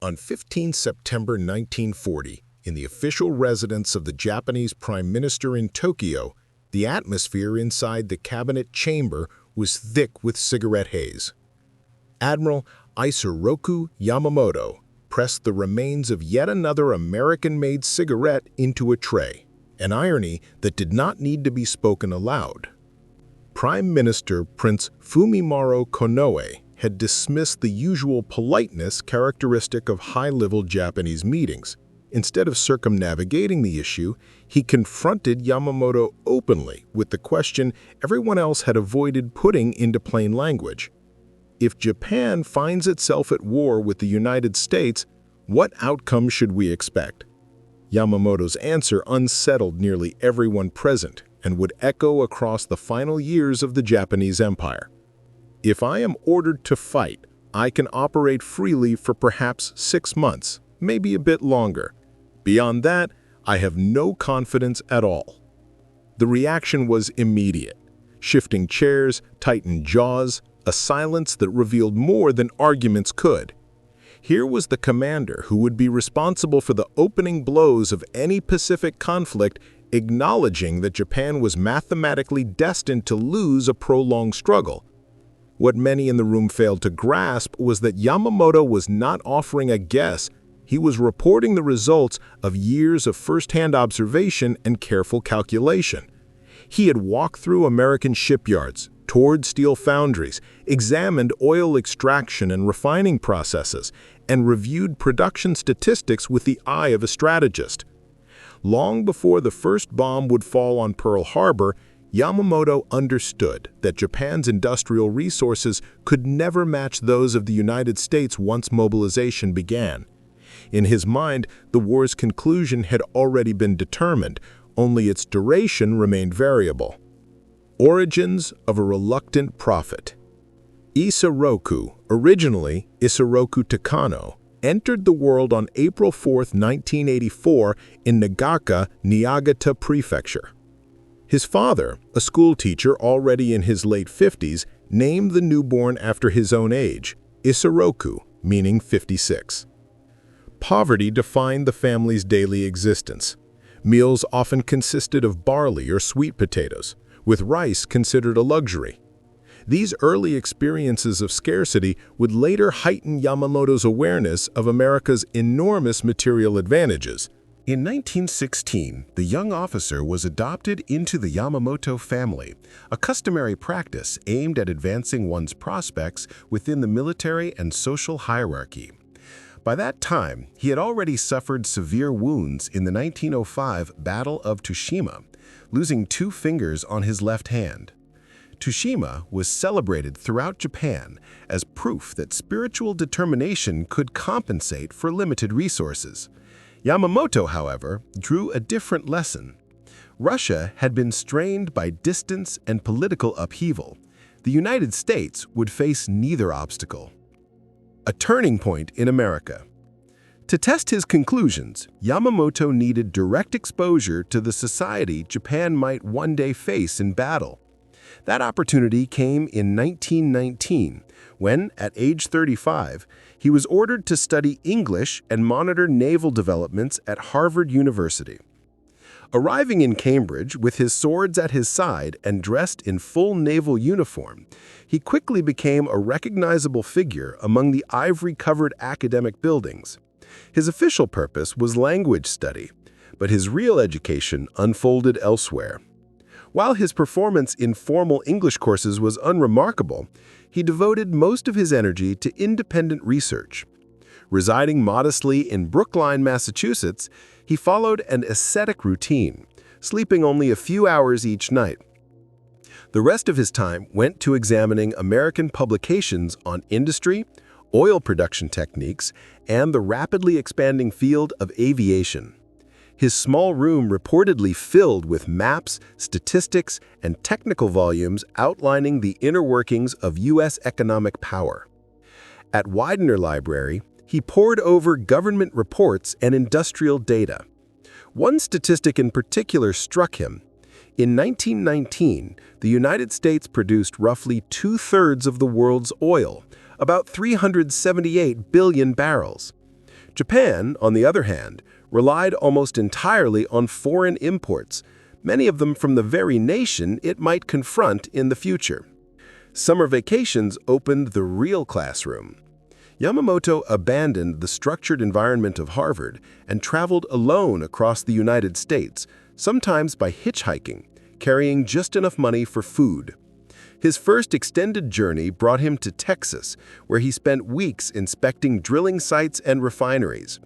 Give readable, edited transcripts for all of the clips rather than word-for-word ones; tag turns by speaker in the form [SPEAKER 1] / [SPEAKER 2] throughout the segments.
[SPEAKER 1] On 15 September 1940, in the official residence of the Japanese Prime Minister in Tokyo, the atmosphere inside the cabinet chamber was thick with cigarette haze. Admiral Isoroku Yamamoto pressed the remains of yet another American-made cigarette into a tray, an irony that did not need to be spoken aloud. Prime Minister Prince Fumimaro Konoe had dismissed the usual politeness characteristic of high-level Japanese meetings. Instead of circumnavigating the issue, he confronted Yamamoto openly with the question everyone else had avoided putting into plain language. If Japan finds itself at war with the United States, what outcome should we expect? Yamamoto's answer unsettled nearly everyone present and would echo across the final years of the Japanese Empire. If I am ordered to fight, I can operate freely for perhaps 6 months, maybe a bit longer. Beyond that, I have no confidence at all. The reaction was immediate. Shifting chairs, tightened jaws, a silence that revealed more than arguments could. Here was the commander who would be responsible for the opening blows of any Pacific conflict, acknowledging that Japan was mathematically destined to lose a prolonged struggle. What many in the room failed to grasp was that Yamamoto was not offering a guess. He was reporting the results of years of first-hand observation and careful calculation. He had walked through American shipyards, toured steel foundries, examined oil extraction and refining processes, and reviewed production statistics with the eye of a strategist. Long before the first bomb would fall on Pearl Harbor, Yamamoto understood that Japan's industrial resources could never match those of the United States once mobilization began. In his mind, the war's conclusion had already been determined, only its duration remained variable. Origins of a reluctant prophet. Isoroku, originally Isoroku Takano, entered the world on April 4, 1984 in Nagaka, Niigata Prefecture. His father, a schoolteacher already in his late 50s, named the newborn after his own age, Isoroku, meaning 56. Poverty defined the family's daily existence. Meals often consisted of barley or sweet potatoes, with rice considered a luxury. These early experiences of scarcity would later heighten Yamamoto's awareness of America's enormous material advantages. In 1916, the young officer was adopted into the Yamamoto family, a customary practice aimed at advancing one's prospects within the military and social hierarchy. By that time, he had already suffered severe wounds in the 1905 Battle of Tsushima, losing 2 fingers on his left hand. Tsushima was celebrated throughout Japan as proof that spiritual determination could compensate for limited resources. Yamamoto, however, drew a different lesson. Russia had been strained by distance and political upheaval. The United States would face neither obstacle. A turning point in America. To test his conclusions, Yamamoto needed direct exposure to the society Japan might one day face in battle. That opportunity came in 1919, when, at age 35, he was ordered to study English and monitor naval developments at Harvard University. Arriving in Cambridge with his swords at his side and dressed in full naval uniform, he quickly became a recognizable figure among the ivory-covered academic buildings. His official purpose was language study, but his real education unfolded elsewhere. While his performance in formal English courses was unremarkable, he devoted most of his energy to independent research. Residing modestly in Brookline, Massachusetts, he followed an ascetic routine, sleeping only a few hours each night. The rest of his time went to examining American publications on industry, oil production techniques, and the rapidly expanding field of aviation. His small room reportedly filled with maps, statistics, and technical volumes outlining the inner workings of U.S. economic power. At Widener Library, he pored over government reports and industrial data. One statistic in particular struck him. In 1919, the United States produced roughly 2/3 of the world's oil, about 378 billion barrels.
[SPEAKER 2] Japan, on the other hand, relied almost entirely on foreign imports, many of them from the very nation it might confront in the future. Summer vacations opened the real classroom. Yamamoto abandoned the structured environment of Harvard and traveled alone across the United States, sometimes by hitchhiking, carrying just enough money for food. His first extended journey brought him to Texas, where he spent weeks inspecting drilling sites and refineries.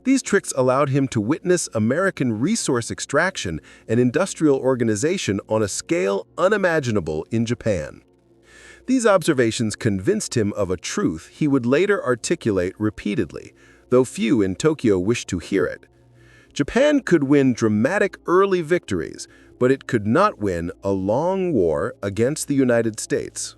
[SPEAKER 2] These trips allowed him to witness American resource extraction and industrial organization on a scale unimaginable in Japan. These observations convinced him of a truth he would later articulate repeatedly, though few in Tokyo wished to hear it. Japan could win dramatic early victories, but it could not win a long war against the United States.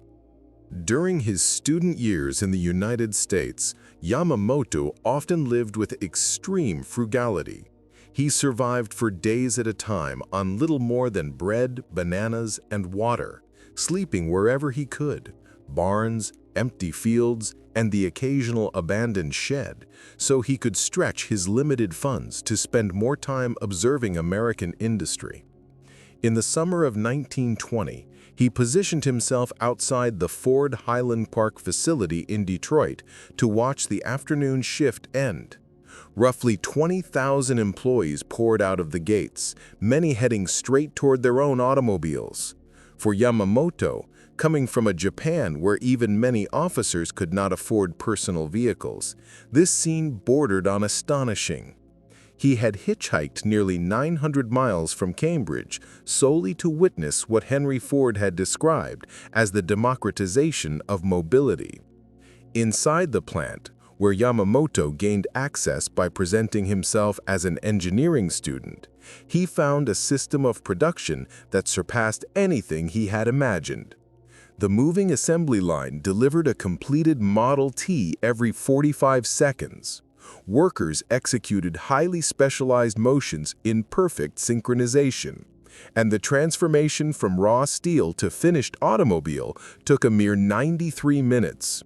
[SPEAKER 1] During his student years in the United States, Yamamoto often lived with extreme frugality. He survived for days at a time on little more than bread, bananas, and water, sleeping wherever he could, barns, empty fields, and the occasional abandoned shed, so he could stretch his limited funds to spend more time observing American industry. In the summer of 1920, he positioned himself outside the Ford Highland Park facility in Detroit to watch the afternoon shift end. Roughly 20,000 employees poured out of the gates, many heading straight toward their own automobiles. For Yamamoto, coming from a Japan where even many officers could not afford personal vehicles, this scene bordered on astonishing. He had hitchhiked nearly 900 miles from Cambridge solely to witness what Henry Ford had described as the democratization of mobility. Inside the plant, where Yamamoto gained access by presenting himself as an engineering student, he found a system of production that surpassed anything he had imagined. The moving assembly line delivered a completed Model T every 45 seconds. Workers executed highly specialized motions in perfect synchronization, and the transformation from raw steel to finished automobile took a mere 93 minutes.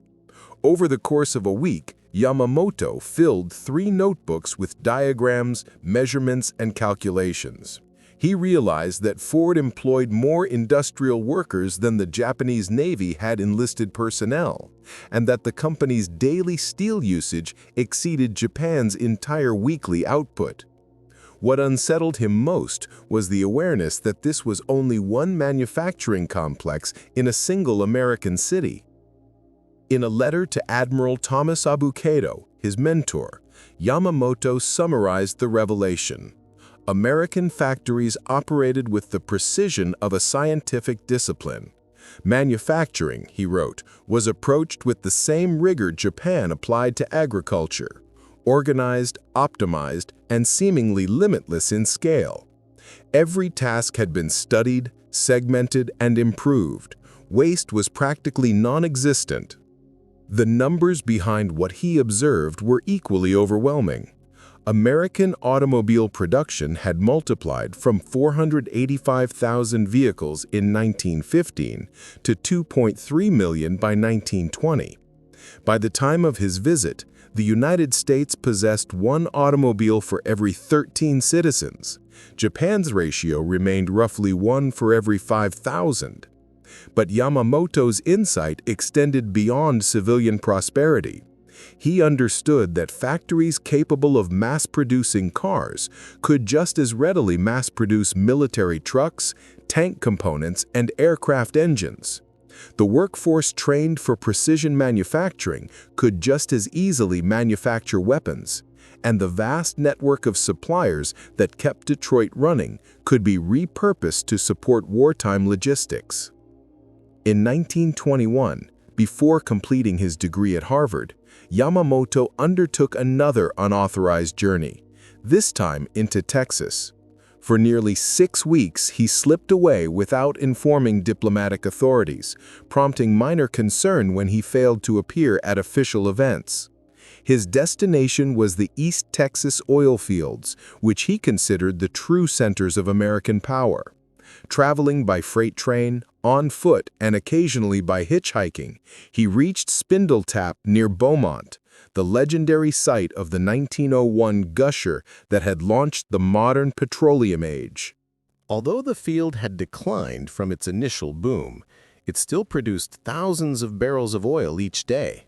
[SPEAKER 1] Over the course of a week, Yamamoto filled 3 notebooks with diagrams, measurements, and calculations. He realized that Ford employed more industrial workers than the Japanese Navy had enlisted personnel, and that the company's daily steel usage exceeded Japan's entire weekly output. What unsettled him most was the awareness that this was only one manufacturing complex in a single American city. In a letter to Admiral Thomas Abukado, his mentor, Yamamoto summarized the revelation. American factories operated with the precision of a scientific discipline. Manufacturing, he wrote, was approached with the same rigor Japan applied to agriculture, organized, optimized, and seemingly limitless in scale. Every task had been studied, segmented, and improved. Waste was practically non-existent. The numbers behind what he observed were equally overwhelming. American automobile production had multiplied from 485,000 vehicles in 1915 to 2.3 million by 1920. By the time of his visit, the United States possessed 1 automobile for every 13 citizens. Japan's ratio remained roughly 1 for every 5,000. But Yamamoto's insight extended beyond civilian prosperity. He understood that factories capable of mass-producing cars could just as readily mass-produce military trucks, tank components, and aircraft engines. The workforce trained for precision manufacturing could just as easily manufacture weapons, and the vast network of suppliers that kept Detroit running could be repurposed to support wartime logistics. In 1921, before completing his degree at Harvard, Yamamoto undertook another unauthorized journey, this time into Texas. For nearly 6 weeks, he slipped away without informing diplomatic authorities, prompting minor concern when he failed to appear at official events. His destination was the East Texas oil fields, which he considered the true centers of American power. Traveling by freight train, on foot, and occasionally by hitchhiking, he reached Spindletap near Beaumont,
[SPEAKER 2] the legendary site of the 1901 gusher that had launched the modern petroleum age. Although the field had declined from its initial boom, it still produced thousands of barrels of oil each day.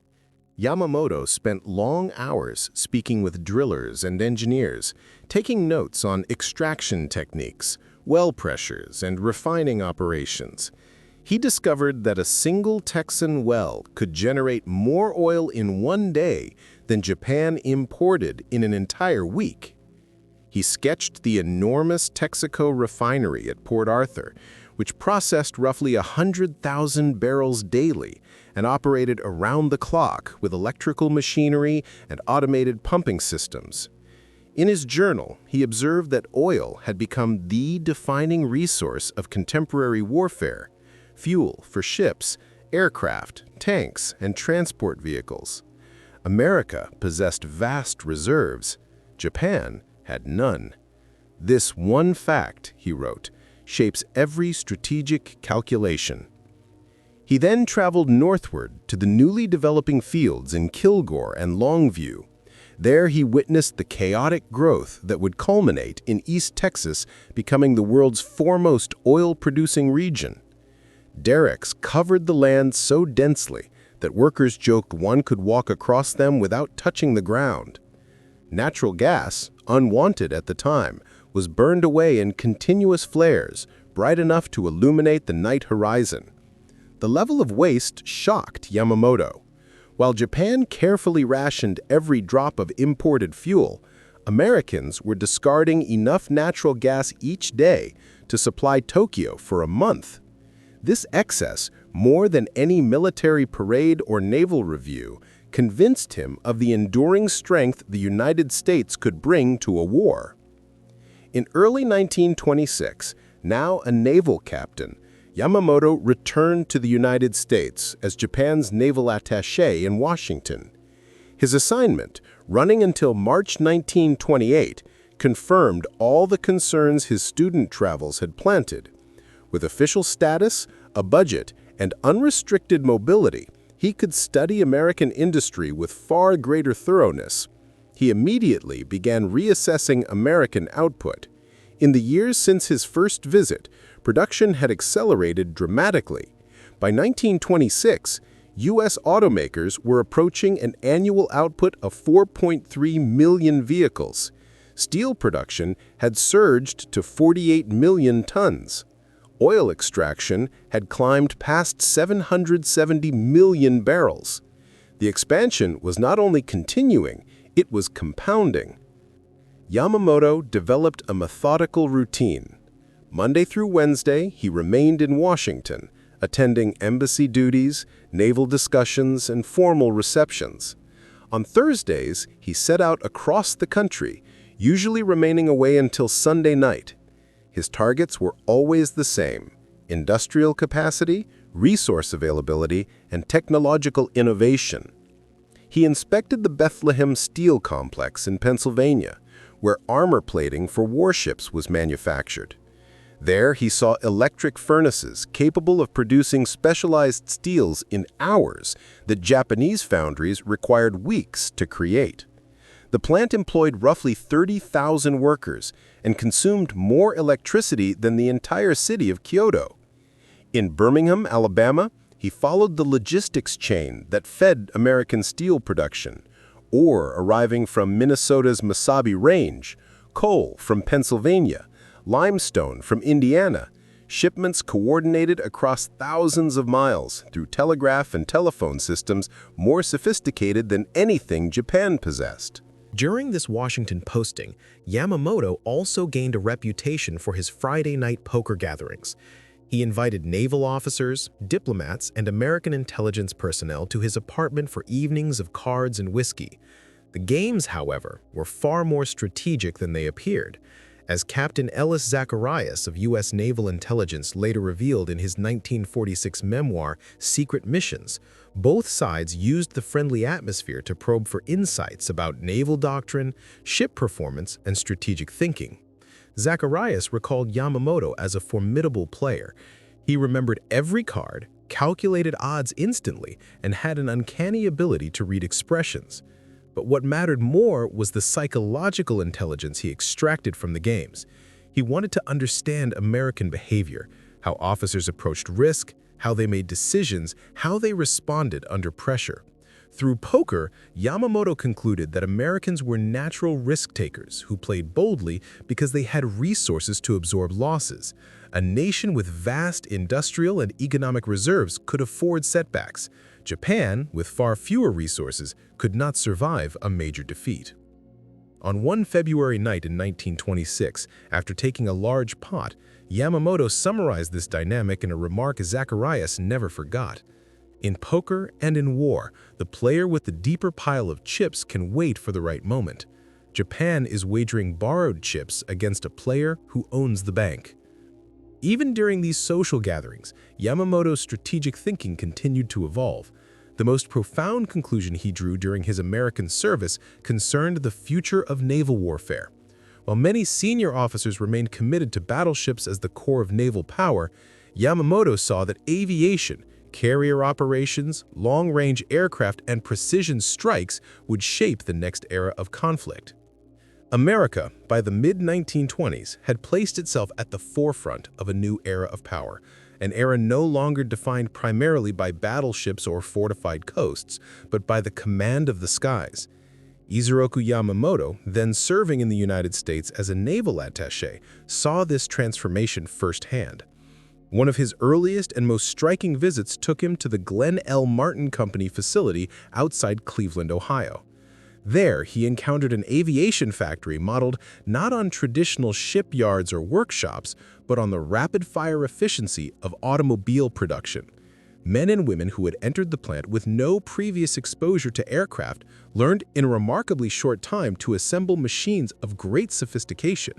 [SPEAKER 2] Yamamoto spent long hours speaking with drillers and engineers, taking notes on extraction techniques, well pressures, and refining operations. He discovered that a single Texan well could generate more oil in one day than Japan imported in an entire week. He sketched the enormous Texaco refinery at Port Arthur, which processed roughly 100,000 barrels daily and operated around the clock with electrical machinery and automated pumping systems. In his journal, he observed that oil had become the defining resource of contemporary warfare, fuel for ships, aircraft, tanks, and transport vehicles. America possessed vast reserves. Japan had none. This one fact, he wrote, shapes every strategic calculation. He then traveled northward to the newly developing fields in Kilgore and Longview. There he witnessed the chaotic growth that would culminate in East Texas becoming the world's foremost oil-producing region. Derricks covered the land so densely that workers joked one could walk across them without touching the ground. Natural gas, unwanted at the time, was burned away in continuous flares, bright enough to illuminate the night horizon. The level of waste shocked Yamamoto. While Japan carefully rationed every drop of imported fuel, Americans were discarding enough natural gas each day to supply Tokyo for a month. This excess, more than any military parade or naval review, convinced him of the enduring strength the United States could bring to a war. In early 1926, now a naval captain, Yamamoto returned to the United States as Japan's naval attaché in Washington. His assignment, running until March 1928, confirmed all the concerns his student travels had planted. With official status, a budget, and unrestricted mobility, he could study American industry with far greater thoroughness. He immediately began reassessing American output. In the years since his first visit, production had accelerated dramatically. By 1926, U.S. automakers were approaching an annual output of 4.3 million vehicles. Steel production had surged to 48 million tons. Oil extraction had climbed past 770 million barrels. The expansion was not only continuing, it was compounding. Yamamoto developed a methodical routine. Monday through Wednesday, he remained in Washington, attending embassy duties, naval discussions, and formal receptions. On Thursdays, he set out across the country, usually remaining away until Sunday night. His targets were always the same: industrial capacity, resource availability, and technological innovation. He inspected the Bethlehem Steel Complex in Pennsylvania, where armor plating for warships was manufactured. There he saw electric furnaces capable of producing specialized steels in hours that Japanese foundries required weeks to create. The plant employed roughly 30,000 workers and consumed more electricity than the entire city of Kyoto. In Birmingham, Alabama, he followed the logistics chain that fed American steel production: ore arriving from Minnesota's Mesabi Range, coal from Pennsylvania, limestone from Indiana, shipments coordinated across thousands of miles through telegraph and telephone systems more sophisticated than anything Japan possessed.
[SPEAKER 3] During this Washington posting, Yamamoto also gained a reputation for his Friday night poker gatherings. He invited naval officers, diplomats, and American intelligence personnel to his apartment for evenings of cards and whiskey. The games, however, were far more strategic than they appeared. As Captain Ellis Zacharias of U.S. Naval Intelligence later revealed in his 1946 memoir, Secret Missions, both sides used the friendly atmosphere to probe for insights about naval doctrine, ship performance, and strategic thinking. Zacharias recalled Yamamoto as a formidable player. He remembered every card, calculated odds instantly, and had an uncanny ability to read expressions. But what mattered more was the psychological intelligence he extracted from the games. He wanted to understand American behavior, how officers approached risk, how they made decisions, how they responded under pressure. Through poker, Yamamoto concluded that Americans were natural risk-takers who played boldly because they had resources to absorb losses. A nation with vast industrial and economic reserves could afford setbacks. Japan, with far fewer resources, could not survive a major defeat. On one February night in 1926, after taking a large pot, Yamamoto summarized this dynamic in a remark Zacharias never forgot. In poker and in war, the player with the deeper pile of chips can wait for the right moment. Japan is wagering borrowed chips against a player who owns the bank. Even during these social gatherings, Yamamoto's strategic thinking continued to evolve. The most profound conclusion he drew during his American service concerned the future of naval warfare. While many senior officers remained committed to battleships as the core of naval power, Yamamoto saw that aviation, carrier operations, long-range aircraft, and precision strikes would shape the next era of conflict. America, by the mid-1920s, had placed itself at the forefront of a new era of power, an era no longer defined primarily by battleships or fortified coasts, but by the command of the skies. Isoroku Yamamoto, then serving in the United States as a naval attaché, saw this transformation firsthand. One of his earliest and most striking visits took him to the Glenn L. Martin Company facility outside Cleveland, Ohio. There, he encountered an aviation factory modeled not on traditional shipyards or workshops, but on the rapid-fire efficiency of automobile production. Men and women who had entered the plant with no previous exposure to aircraft learned in a remarkably short time to assemble machines of great sophistication.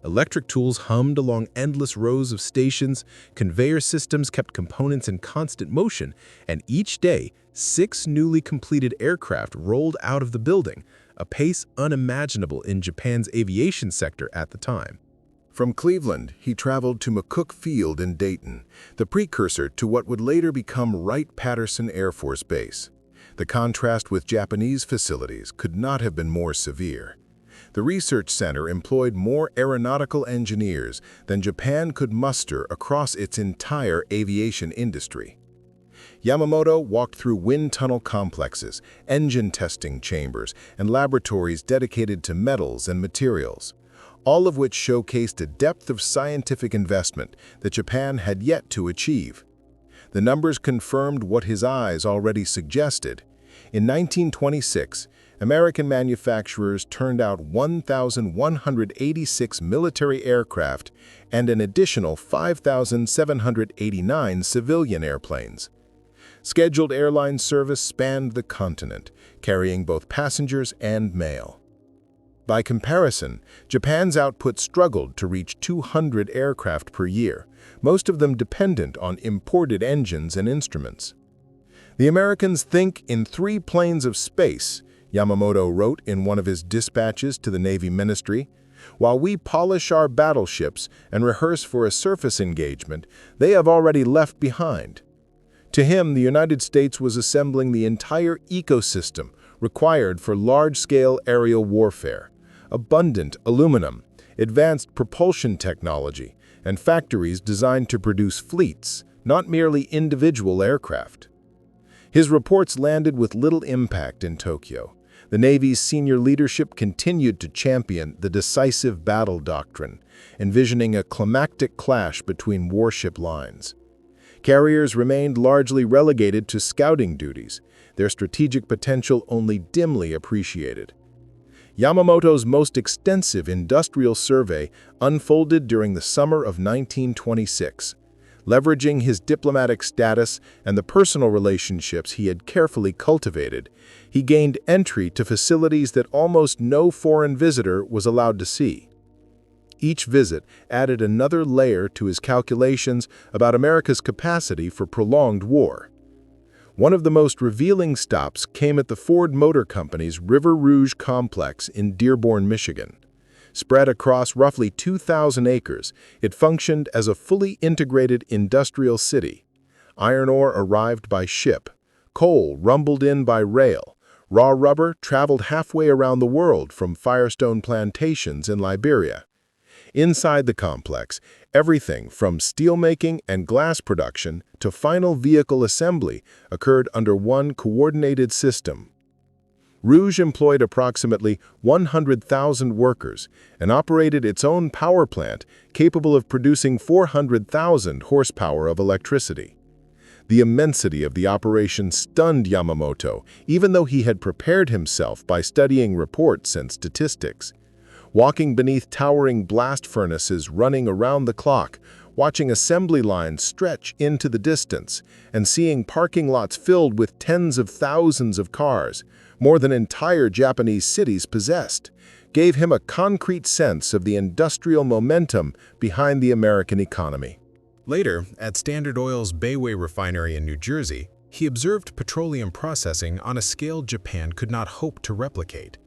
[SPEAKER 3] Electric tools hummed along endless rows of stations, conveyor systems kept components in constant motion, and each day, 6 newly completed aircraft rolled out of the building, a pace unimaginable in Japan's aviation sector at the time.
[SPEAKER 1] From Cleveland, he traveled to McCook Field in Dayton, the precursor to what would later become Wright-Patterson Air Force Base. The contrast with Japanese facilities could not have been more severe. The research center employed more aeronautical engineers than Japan could muster across its entire aviation industry. Yamamoto walked through wind tunnel complexes, engine testing chambers, and laboratories dedicated to metals and materials, all of which showcased a depth of scientific investment that Japan had yet to achieve. The numbers confirmed what his eyes already suggested. In 1926, American manufacturers turned out 1,186 military aircraft and an additional 5,789 civilian airplanes. Scheduled airline service spanned the continent, carrying both passengers and mail. By comparison, Japan's output struggled to reach 200 aircraft per year, most of them dependent on imported engines and instruments. "The Americans think in 3 planes of space," Yamamoto wrote in one of his dispatches to the Navy Ministry. "While we polish our battleships and rehearse for a surface engagement, they have already left behind." To him, the United States was assembling the entire ecosystem required for large-scale aerial warfare: abundant aluminum, advanced propulsion technology, and factories designed to produce fleets, not merely individual aircraft. His reports landed with little impact in Tokyo. The Navy's senior leadership continued to champion the decisive battle doctrine, envisioning a climactic clash between warship lines. Carriers remained largely relegated to scouting duties, their strategic potential only dimly appreciated. Yamamoto's most extensive industrial survey unfolded during the summer of 1926. Leveraging his diplomatic status and the personal relationships he had carefully cultivated, he gained entry to facilities that almost no foreign visitor was allowed to see. Each visit added another layer to his calculations about America's capacity for prolonged war. One of the most revealing stops came at the Ford Motor Company's River Rouge complex in Dearborn, Michigan. Spread across roughly 2,000 acres, it functioned as a fully integrated industrial city. Iron ore arrived by ship, coal rumbled in by rail,
[SPEAKER 2] Raw rubber traveled halfway around the world from Firestone plantations in Liberia. Inside the complex, everything from steelmaking and glass production to final vehicle assembly occurred under one coordinated system. Rouge employed approximately 100,000 workers and operated its own power plant capable of producing 400,000 horsepower of electricity. The immensity of the operation stunned Yamamoto, even though he had prepared himself by studying reports and statistics. Walking beneath towering blast furnaces running around the clock, watching assembly lines stretch into the distance, and seeing parking lots filled with tens of thousands of cars, more than entire Japanese cities possessed, gave him a concrete sense of the industrial momentum behind the American economy.
[SPEAKER 3] Later, at Standard Oil's Bayway refinery in New Jersey, he observed petroleum processing on a scale Japan could not hope to replicate.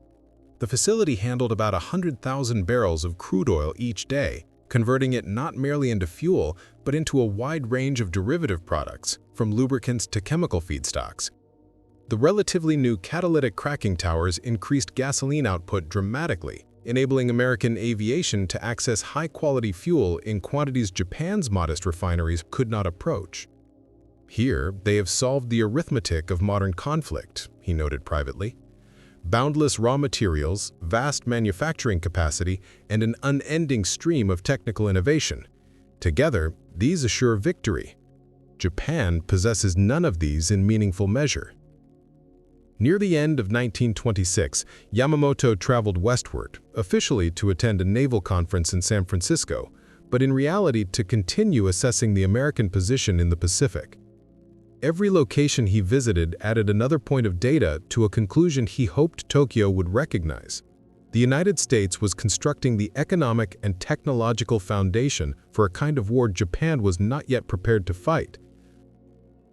[SPEAKER 3] The facility handled about 100,000 barrels of crude oil each day, converting it not merely into fuel, but into a wide range of derivative products, from lubricants to chemical feedstocks. The relatively new catalytic cracking towers increased gasoline output dramatically, enabling American aviation to access high-quality fuel in quantities Japan's modest refineries could not approach. Here, they have solved the arithmetic of modern conflict, he noted privately. Boundless raw materials, vast manufacturing capacity, and an unending stream of technical innovation. Together, these assure victory. Japan possesses none of these in meaningful measure. Near the end of 1926, Yamamoto traveled westward, officially to attend a naval conference in San Francisco, but in reality to continue assessing the American position in the Pacific. Every location he visited added another point of data to a conclusion he hoped Tokyo would recognize. The United States was constructing the economic and technological foundation for a kind of war Japan was not yet prepared to fight.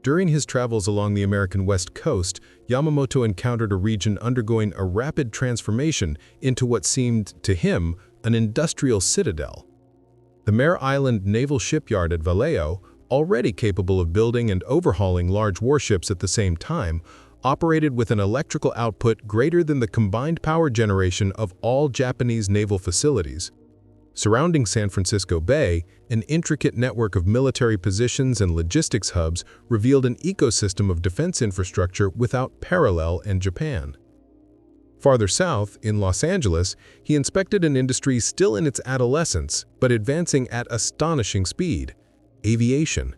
[SPEAKER 3] During his travels along the American West Coast, Yamamoto encountered a region undergoing a rapid transformation into what seemed, to him, an industrial citadel. The Mare Island Naval Shipyard at Vallejo, already capable of building and overhauling large warships at the same time, operated with an electrical output greater than the combined power generation of all Japanese naval facilities. Surrounding San Francisco Bay, an intricate network of military positions and logistics hubs revealed an ecosystem of defense infrastructure without parallel in Japan. Farther south, in Los Angeles, he inspected an industry still in its adolescence, but advancing at astonishing speed: aviation.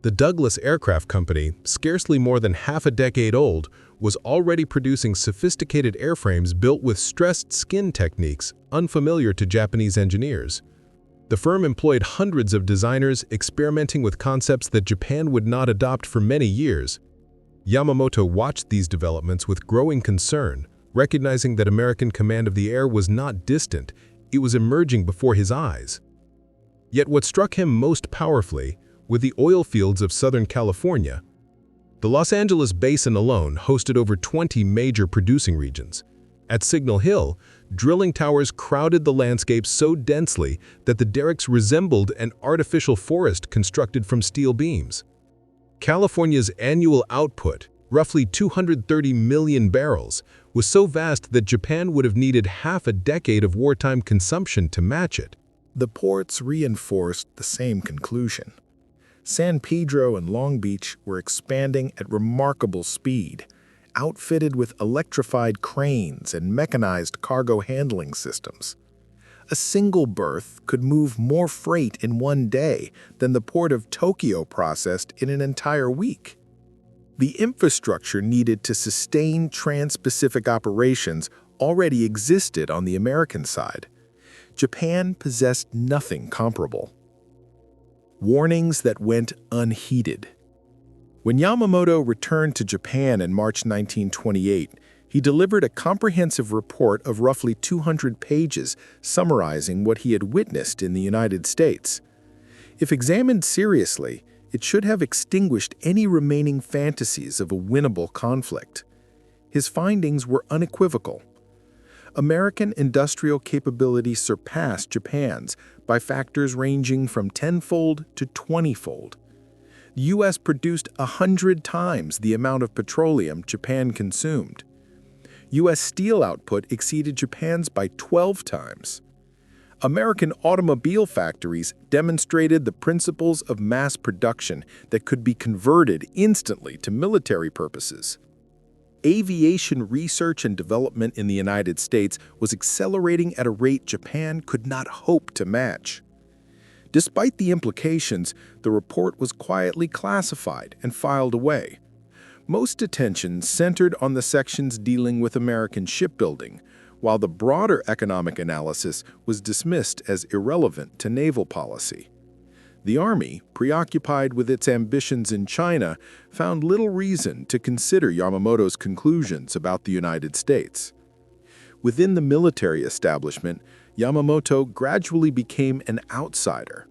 [SPEAKER 3] The Douglas Aircraft Company, scarcely more than half a decade old, was already producing sophisticated airframes built with stressed skin techniques unfamiliar to Japanese engineers. The firm employed hundreds of designers experimenting with concepts that Japan would not adopt for many years. Yamamoto watched these developments with growing concern, recognizing that American command of the air was not distant, it was emerging before his eyes. Yet what struck him most powerfully were the oil fields of Southern California. The Los Angeles basin alone hosted over 20 major producing regions. At Signal Hill, drilling towers crowded the landscape so densely that the derricks resembled an artificial forest constructed from steel beams. California's annual output, roughly 230 million barrels, was so vast that Japan would have needed half a decade of wartime consumption to match it.
[SPEAKER 1] The ports reinforced the same conclusion. San Pedro and Long Beach were expanding at remarkable speed, outfitted with electrified cranes and mechanized cargo handling systems. A single berth could move more freight in one day than the port of Tokyo processed in an entire week. The infrastructure needed to sustain trans-Pacific operations already existed on the American side. Japan possessed nothing comparable. Warnings that went unheeded. When Yamamoto returned to Japan in March 1928, he delivered a comprehensive report of roughly 200 pages summarizing what he had witnessed in the United States. If examined seriously, it should have extinguished any remaining fantasies of a winnable conflict. His findings were unequivocal. American industrial capability surpassed Japan's by factors ranging from 10-fold to 20-fold. The U.S. produced 100 times the amount of petroleum Japan consumed.
[SPEAKER 2] U.S. steel output exceeded Japan's by 12 times. American automobile factories demonstrated the principles of mass production that could be converted instantly to military purposes. Aviation research and development in the United States was accelerating at a rate Japan could not hope to match. Despite the implications, the report was quietly classified and filed away. Most attention centered on the sections dealing with American shipbuilding, while the broader economic analysis was dismissed as irrelevant to naval policy. The Army, preoccupied with its ambitions in China, found little reason to consider Yamamoto's conclusions about the United States. Within the military establishment, Yamamoto gradually became an outsider.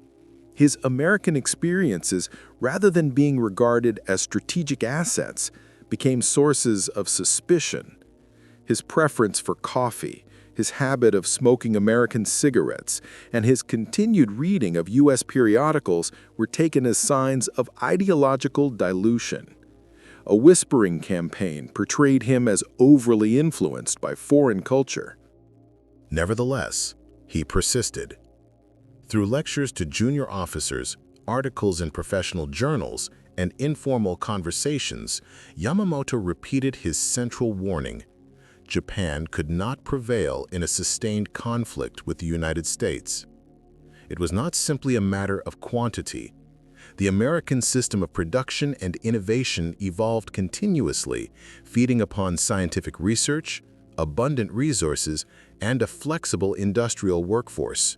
[SPEAKER 2] His American experiences, rather than being regarded as strategic assets, became sources of suspicion. His preference for coffee, his habit of smoking American cigarettes, and his continued reading of U.S. periodicals were taken as signs of ideological dilution. A whispering campaign portrayed him as overly influenced by foreign culture.
[SPEAKER 1] Nevertheless, he persisted. Through lectures to junior officers, articles in professional journals, and informal conversations, Yamamoto repeated his central warning: Japan could not prevail in a sustained conflict with the United States. It was not simply a matter of quantity. The American system of production and innovation evolved continuously, feeding upon scientific research, abundant resources, and a flexible industrial workforce.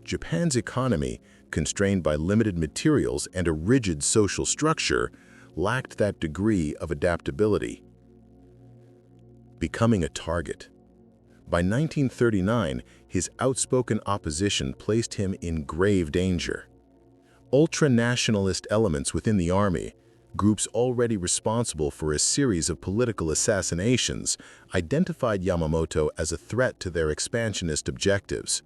[SPEAKER 1] Japan's economy, constrained by limited materials and a rigid social structure, lacked that degree of adaptability. Becoming a target. By 1939, his outspoken opposition placed him in grave danger. Ultra-nationalist elements within the army, groups already responsible for a series of political assassinations, identified Yamamoto as a threat to their expansionist objectives.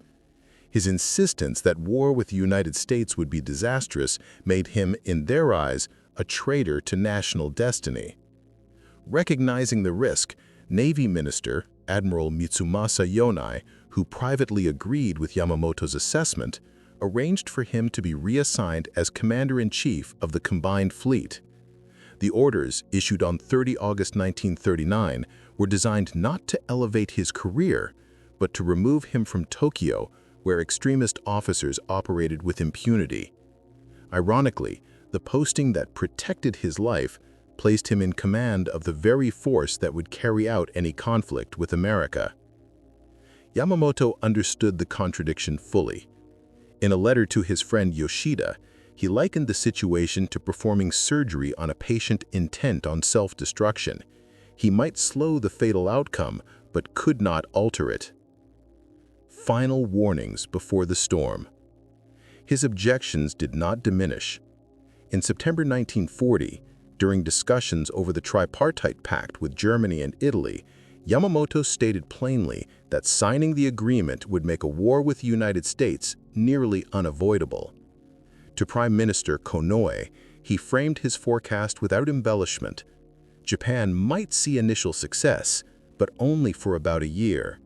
[SPEAKER 1] His insistence that war with the United States would be disastrous made him, in their eyes, a traitor to national destiny. Recognizing the risk, Navy Minister Admiral Mitsumasa Yonai, who privately agreed with Yamamoto's assessment, arranged for him to be reassigned as Commander-in-Chief of the Combined Fleet. The orders, issued on 30 August 1939, were designed not to elevate his career, but to remove him from Tokyo, where extremist officers operated with impunity. Ironically, the posting that protected his life placed him in command of the very force that would carry out any conflict with America. Yamamoto understood the contradiction fully. In a letter to his friend Yoshida, he likened the situation to performing surgery on a patient intent on self-destruction. He might slow the fatal outcome, but could not alter it. Final warnings before the storm. His objections did not diminish. In September 1940, during discussions over the Tripartite Pact with Germany and Italy, Yamamoto stated plainly that signing the agreement would make a war with the United States nearly unavoidable. To Prime Minister Konoe, he framed his forecast without embellishment. Japan might see initial success, but only for about a year.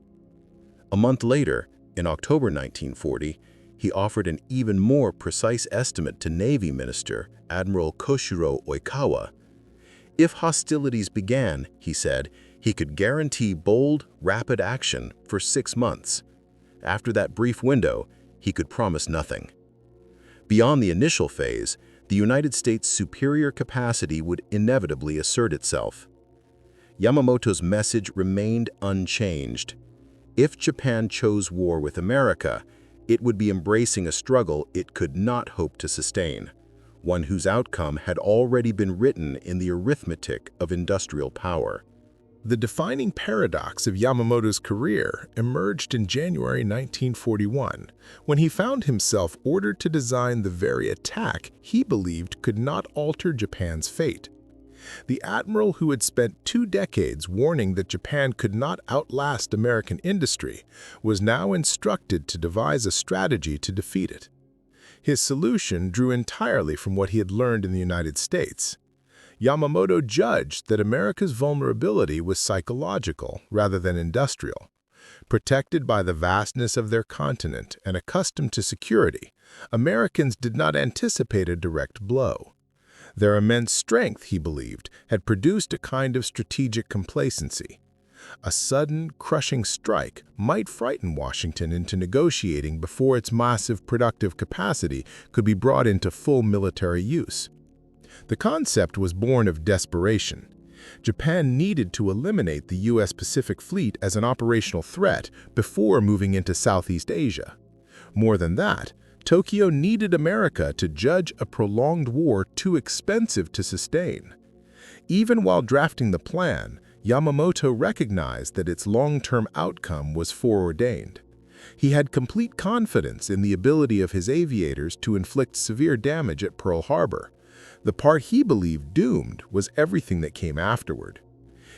[SPEAKER 1] A month later, in October 1940, he offered an even more precise estimate to Navy Minister Admiral Koshiro Oikawa. If hostilities began, he said, he could guarantee bold, rapid action for 6 months. After that brief window, he could promise nothing. Beyond the initial phase, the United States' superior capacity would inevitably assert itself. Yamamoto's message remained unchanged. If Japan chose war with America, it would be embracing a struggle it could not hope to sustain, one whose outcome had already been written in the arithmetic of industrial power.
[SPEAKER 4] The defining paradox of Yamamoto's career emerged in January 1941, when he found himself ordered to design the very attack he believed could not alter Japan's fate. The admiral who had spent 2 decades warning that Japan could not outlast American industry was now instructed to devise a strategy to defeat it. His solution drew entirely from what he had learned in the United States. Yamamoto judged that America's vulnerability was psychological rather than industrial. Protected by the vastness of their continent and accustomed to security, Americans did not anticipate a direct blow. Their immense strength, he believed, had produced a kind of strategic complacency. A sudden, crushing strike might frighten Washington into negotiating before its massive productive capacity could be brought into full military use. The concept was born of desperation. Japan needed to eliminate the U.S. Pacific Fleet as an operational threat before moving into Southeast Asia. More than that, Tokyo needed America to judge a prolonged war too expensive to sustain. Even while drafting the plan, Yamamoto recognized that its long-term outcome was foreordained. He had complete confidence in the ability of his aviators to inflict severe damage at Pearl Harbor. The part he believed doomed was everything that came afterward.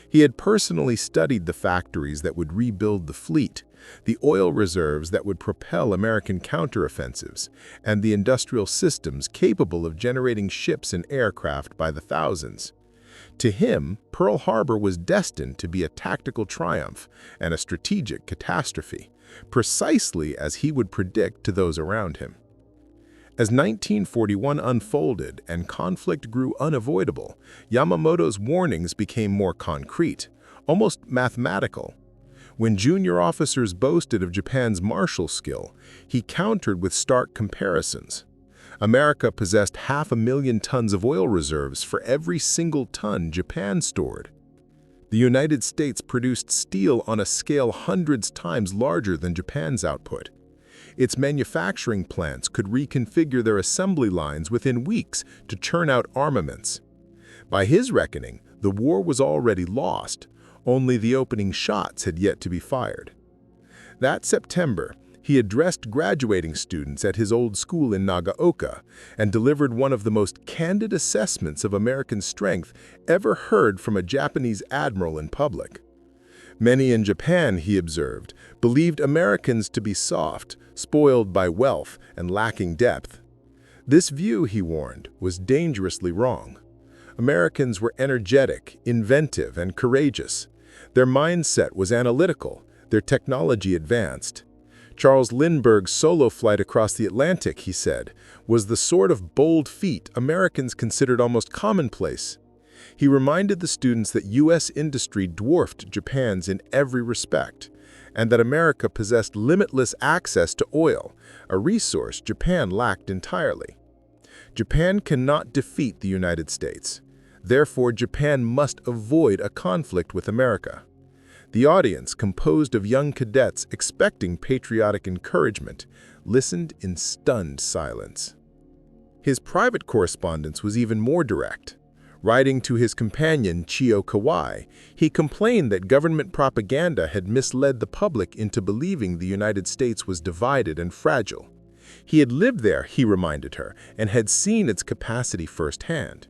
[SPEAKER 4] He had personally studied the factories that would rebuild the fleet, the oil reserves that would propel American counteroffensives, and the industrial systems capable of generating ships and aircraft by the thousands. To him, Pearl Harbor was destined to be a tactical triumph and a strategic catastrophe, precisely as he would predict to those around him. As 1941 unfolded and conflict grew unavoidable, Yamamoto's warnings became more concrete, almost mathematical. When junior officers boasted of Japan's martial skill, he countered with stark comparisons. America possessed 500,000 tons of oil reserves for every single ton Japan stored. The United States produced steel on a scale hundreds times larger than Japan's output. Its manufacturing plants could reconfigure their assembly lines within weeks to churn out armaments. By his reckoning, the war was already lost, only the opening shots had yet to be fired. That September, he addressed graduating students at his old school in Nagaoka and delivered one of the most candid assessments of American strength ever heard from a Japanese admiral in public. Many in Japan, he observed, believed Americans to be soft, spoiled by wealth, and lacking depth. This view, he warned, was dangerously wrong. Americans were energetic, inventive, and courageous. Their mindset was analytical, their technology advanced. Charles Lindbergh's solo flight across the Atlantic, he said, was the sort of bold feat Americans considered almost commonplace. He reminded the students that U.S. industry dwarfed Japan's in every respect, and that America possessed limitless access to oil, a resource Japan lacked entirely. Japan cannot defeat the United States. Therefore, Japan must avoid a conflict with America. The audience, composed of young cadets expecting patriotic encouragement, listened in stunned silence. His private correspondence was even more direct. Writing to his companion, Chiyo Kawai, he complained that government propaganda had misled the public into believing the United States was divided and fragile. He had lived there, he reminded her, and had seen its capacity firsthand.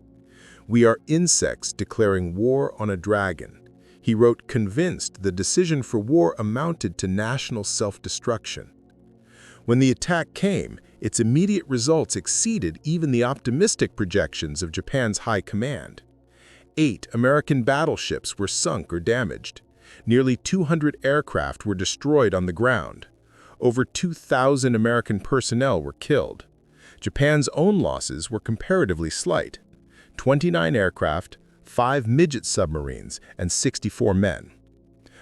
[SPEAKER 4] "We are insects declaring war on a dragon," he wrote, convinced the decision for war amounted to national self-destruction. When the attack came, its immediate results exceeded even the optimistic projections of Japan's high command. 8 American battleships were sunk or damaged. Nearly 200 aircraft were destroyed on the ground. Over 2,000 American personnel were killed. Japan's own losses were comparatively slight: 29 aircraft, 5 midget submarines, and 64 men.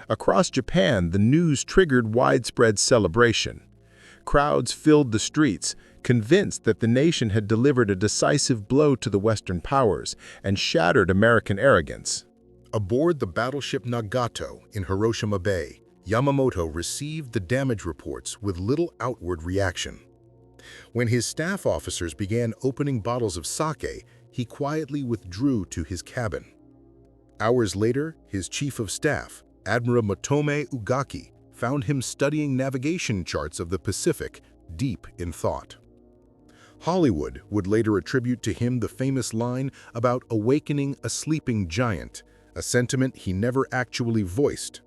[SPEAKER 4] Across Japan, the news triggered widespread celebration. Crowds filled the streets, convinced that the nation had delivered a decisive blow to the Western powers and shattered American arrogance.
[SPEAKER 1] Aboard the battleship Nagato in Hiroshima Bay, Yamamoto received the damage reports with little outward reaction. When his staff officers began opening bottles of sake, he quietly withdrew to his cabin. Hours later, his chief of staff, Admiral Motome Ugaki, found him studying navigation charts of the Pacific, deep in thought. Hollywood would later attribute to him the famous line about awakening a sleeping giant, a sentiment he never actually voiced.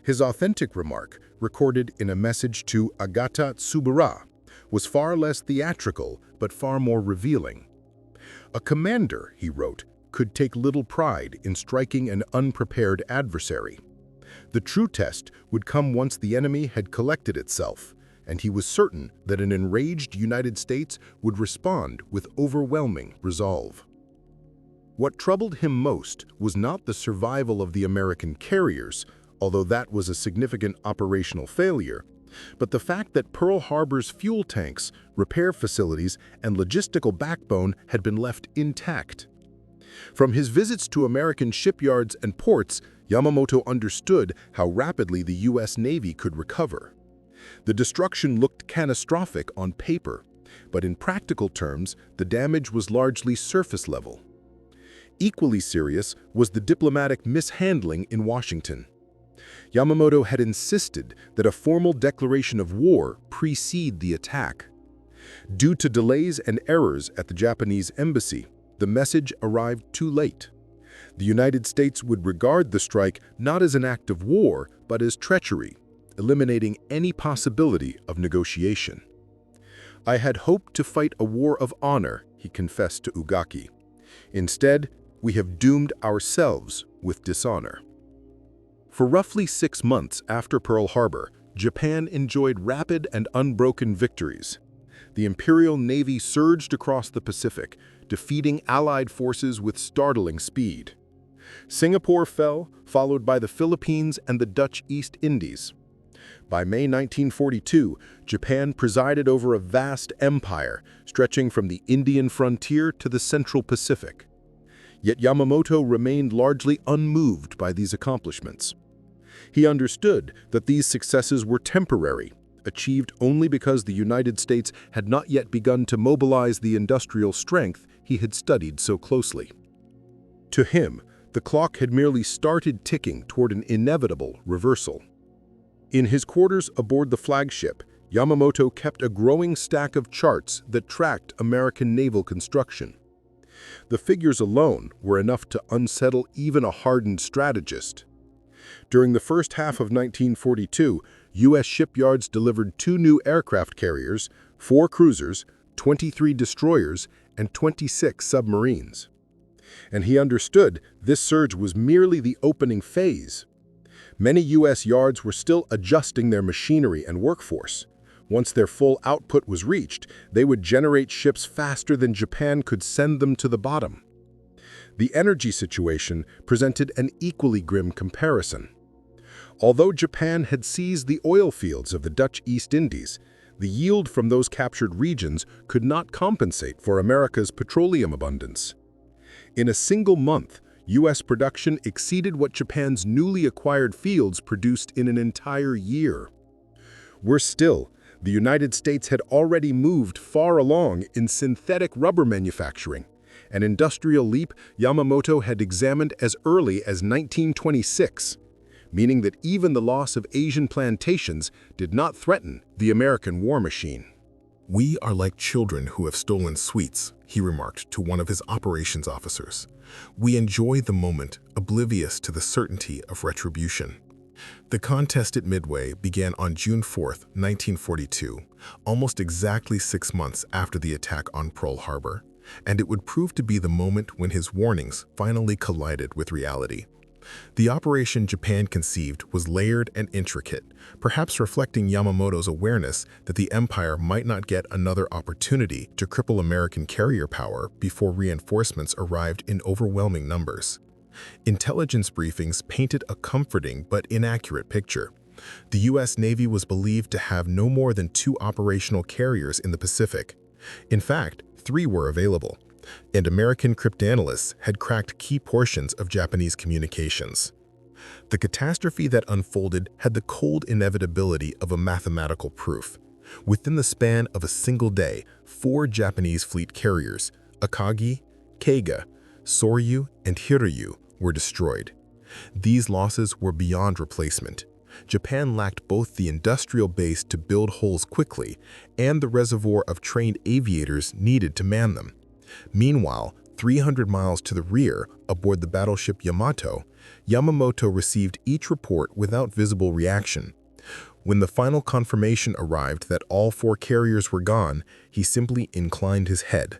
[SPEAKER 1] His authentic remark, recorded in a message to Agata Tsubura, was far less theatrical but far more revealing. "A commander," he wrote,
[SPEAKER 2] could take little pride in striking an unprepared adversary. The true test would come once the enemy had collected itself, and he was certain that an enraged United States would respond with overwhelming resolve. What troubled him most was not the survival of the American carriers, although that was a significant operational failure, but the fact that Pearl Harbor's fuel tanks, repair facilities, and logistical backbone had been left intact. From his visits to American shipyards and ports, Yamamoto understood how rapidly the U.S. Navy could recover. The destruction looked catastrophic on paper, but in practical terms, the damage was largely surface level. Equally serious was the diplomatic mishandling in Washington. Yamamoto had insisted that a formal declaration of war precede the attack. Due to delays and errors at the Japanese embassy, the message arrived too late. The United States would regard the strike not as an act of war, but as treachery, eliminating any possibility of negotiation. "I had hoped to fight a war of honor," he confessed to Ugaki. "Instead, we have doomed ourselves with dishonor." For roughly 6 months after Pearl Harbor, Japan enjoyed rapid and unbroken victories. The Imperial Navy surged across the Pacific, defeating Allied forces with startling speed. Singapore fell, followed by the Philippines and the Dutch East Indies. By May 1942, Japan presided over a vast empire, stretching from the Indian frontier to the Central Pacific. Yet Yamamoto remained largely unmoved by these accomplishments. He understood that these successes were temporary, achieved only because the United States had not yet begun to mobilize the industrial strength he had studied so closely. To him, the clock had merely started ticking toward an inevitable reversal. In his quarters aboard the flagship, Yamamoto kept a growing stack of charts that tracked American naval construction. The figures alone were enough to unsettle even a hardened strategist. During the first half of 1942, U.S. shipyards delivered 2 new aircraft carriers, 4 cruisers, 23 destroyers, and 26 submarines. And he understood this surge was merely the opening phase. Many U.S. yards were still adjusting their machinery and workforce. Once their full output was reached, they would generate ships faster than Japan could send them to the bottom. The energy situation presented an equally grim comparison. Although Japan had seized the oil fields of the Dutch East Indies, the yield from those captured regions could not compensate for America's petroleum abundance. In a single month, U.S. production exceeded what Japan's newly acquired fields produced in an entire year. Worse still, the United States had already moved far along in synthetic rubber manufacturing, an industrial leap Yamamoto had examined as early as 1926, meaning that even the loss of Asian plantations did not threaten the American war machine.
[SPEAKER 4] "We are like children who have stolen sweets," he remarked to one of his operations officers. "We enjoy the moment, oblivious to the certainty of retribution." The contest at Midway began on June 4, 1942, almost exactly 6 months after the attack on Pearl Harbor, and it would prove to be the moment when his warnings finally collided with reality. The operation Japan conceived was layered and intricate, perhaps reflecting Yamamoto's awareness that the empire might not get another opportunity to cripple American carrier power before reinforcements arrived in overwhelming numbers. Intelligence briefings painted a comforting but inaccurate picture. The U.S. Navy was believed to have no more than 2 operational carriers in the Pacific. In fact, 3 were available, and American cryptanalysts had cracked key portions of Japanese communications. The catastrophe that unfolded had the cold inevitability of a mathematical proof. Within the span of a single day, 4 Japanese fleet carriers, Akagi, Keiga, Soryu, and Hiryu, were destroyed. These losses were beyond replacement. Japan lacked both the industrial base to build holes quickly and the reservoir of trained aviators needed to man them. Meanwhile, 300 miles to the rear, aboard the battleship Yamato, Yamamoto received each report without visible reaction. When the final confirmation arrived that all 4 carriers were gone, he simply inclined his head.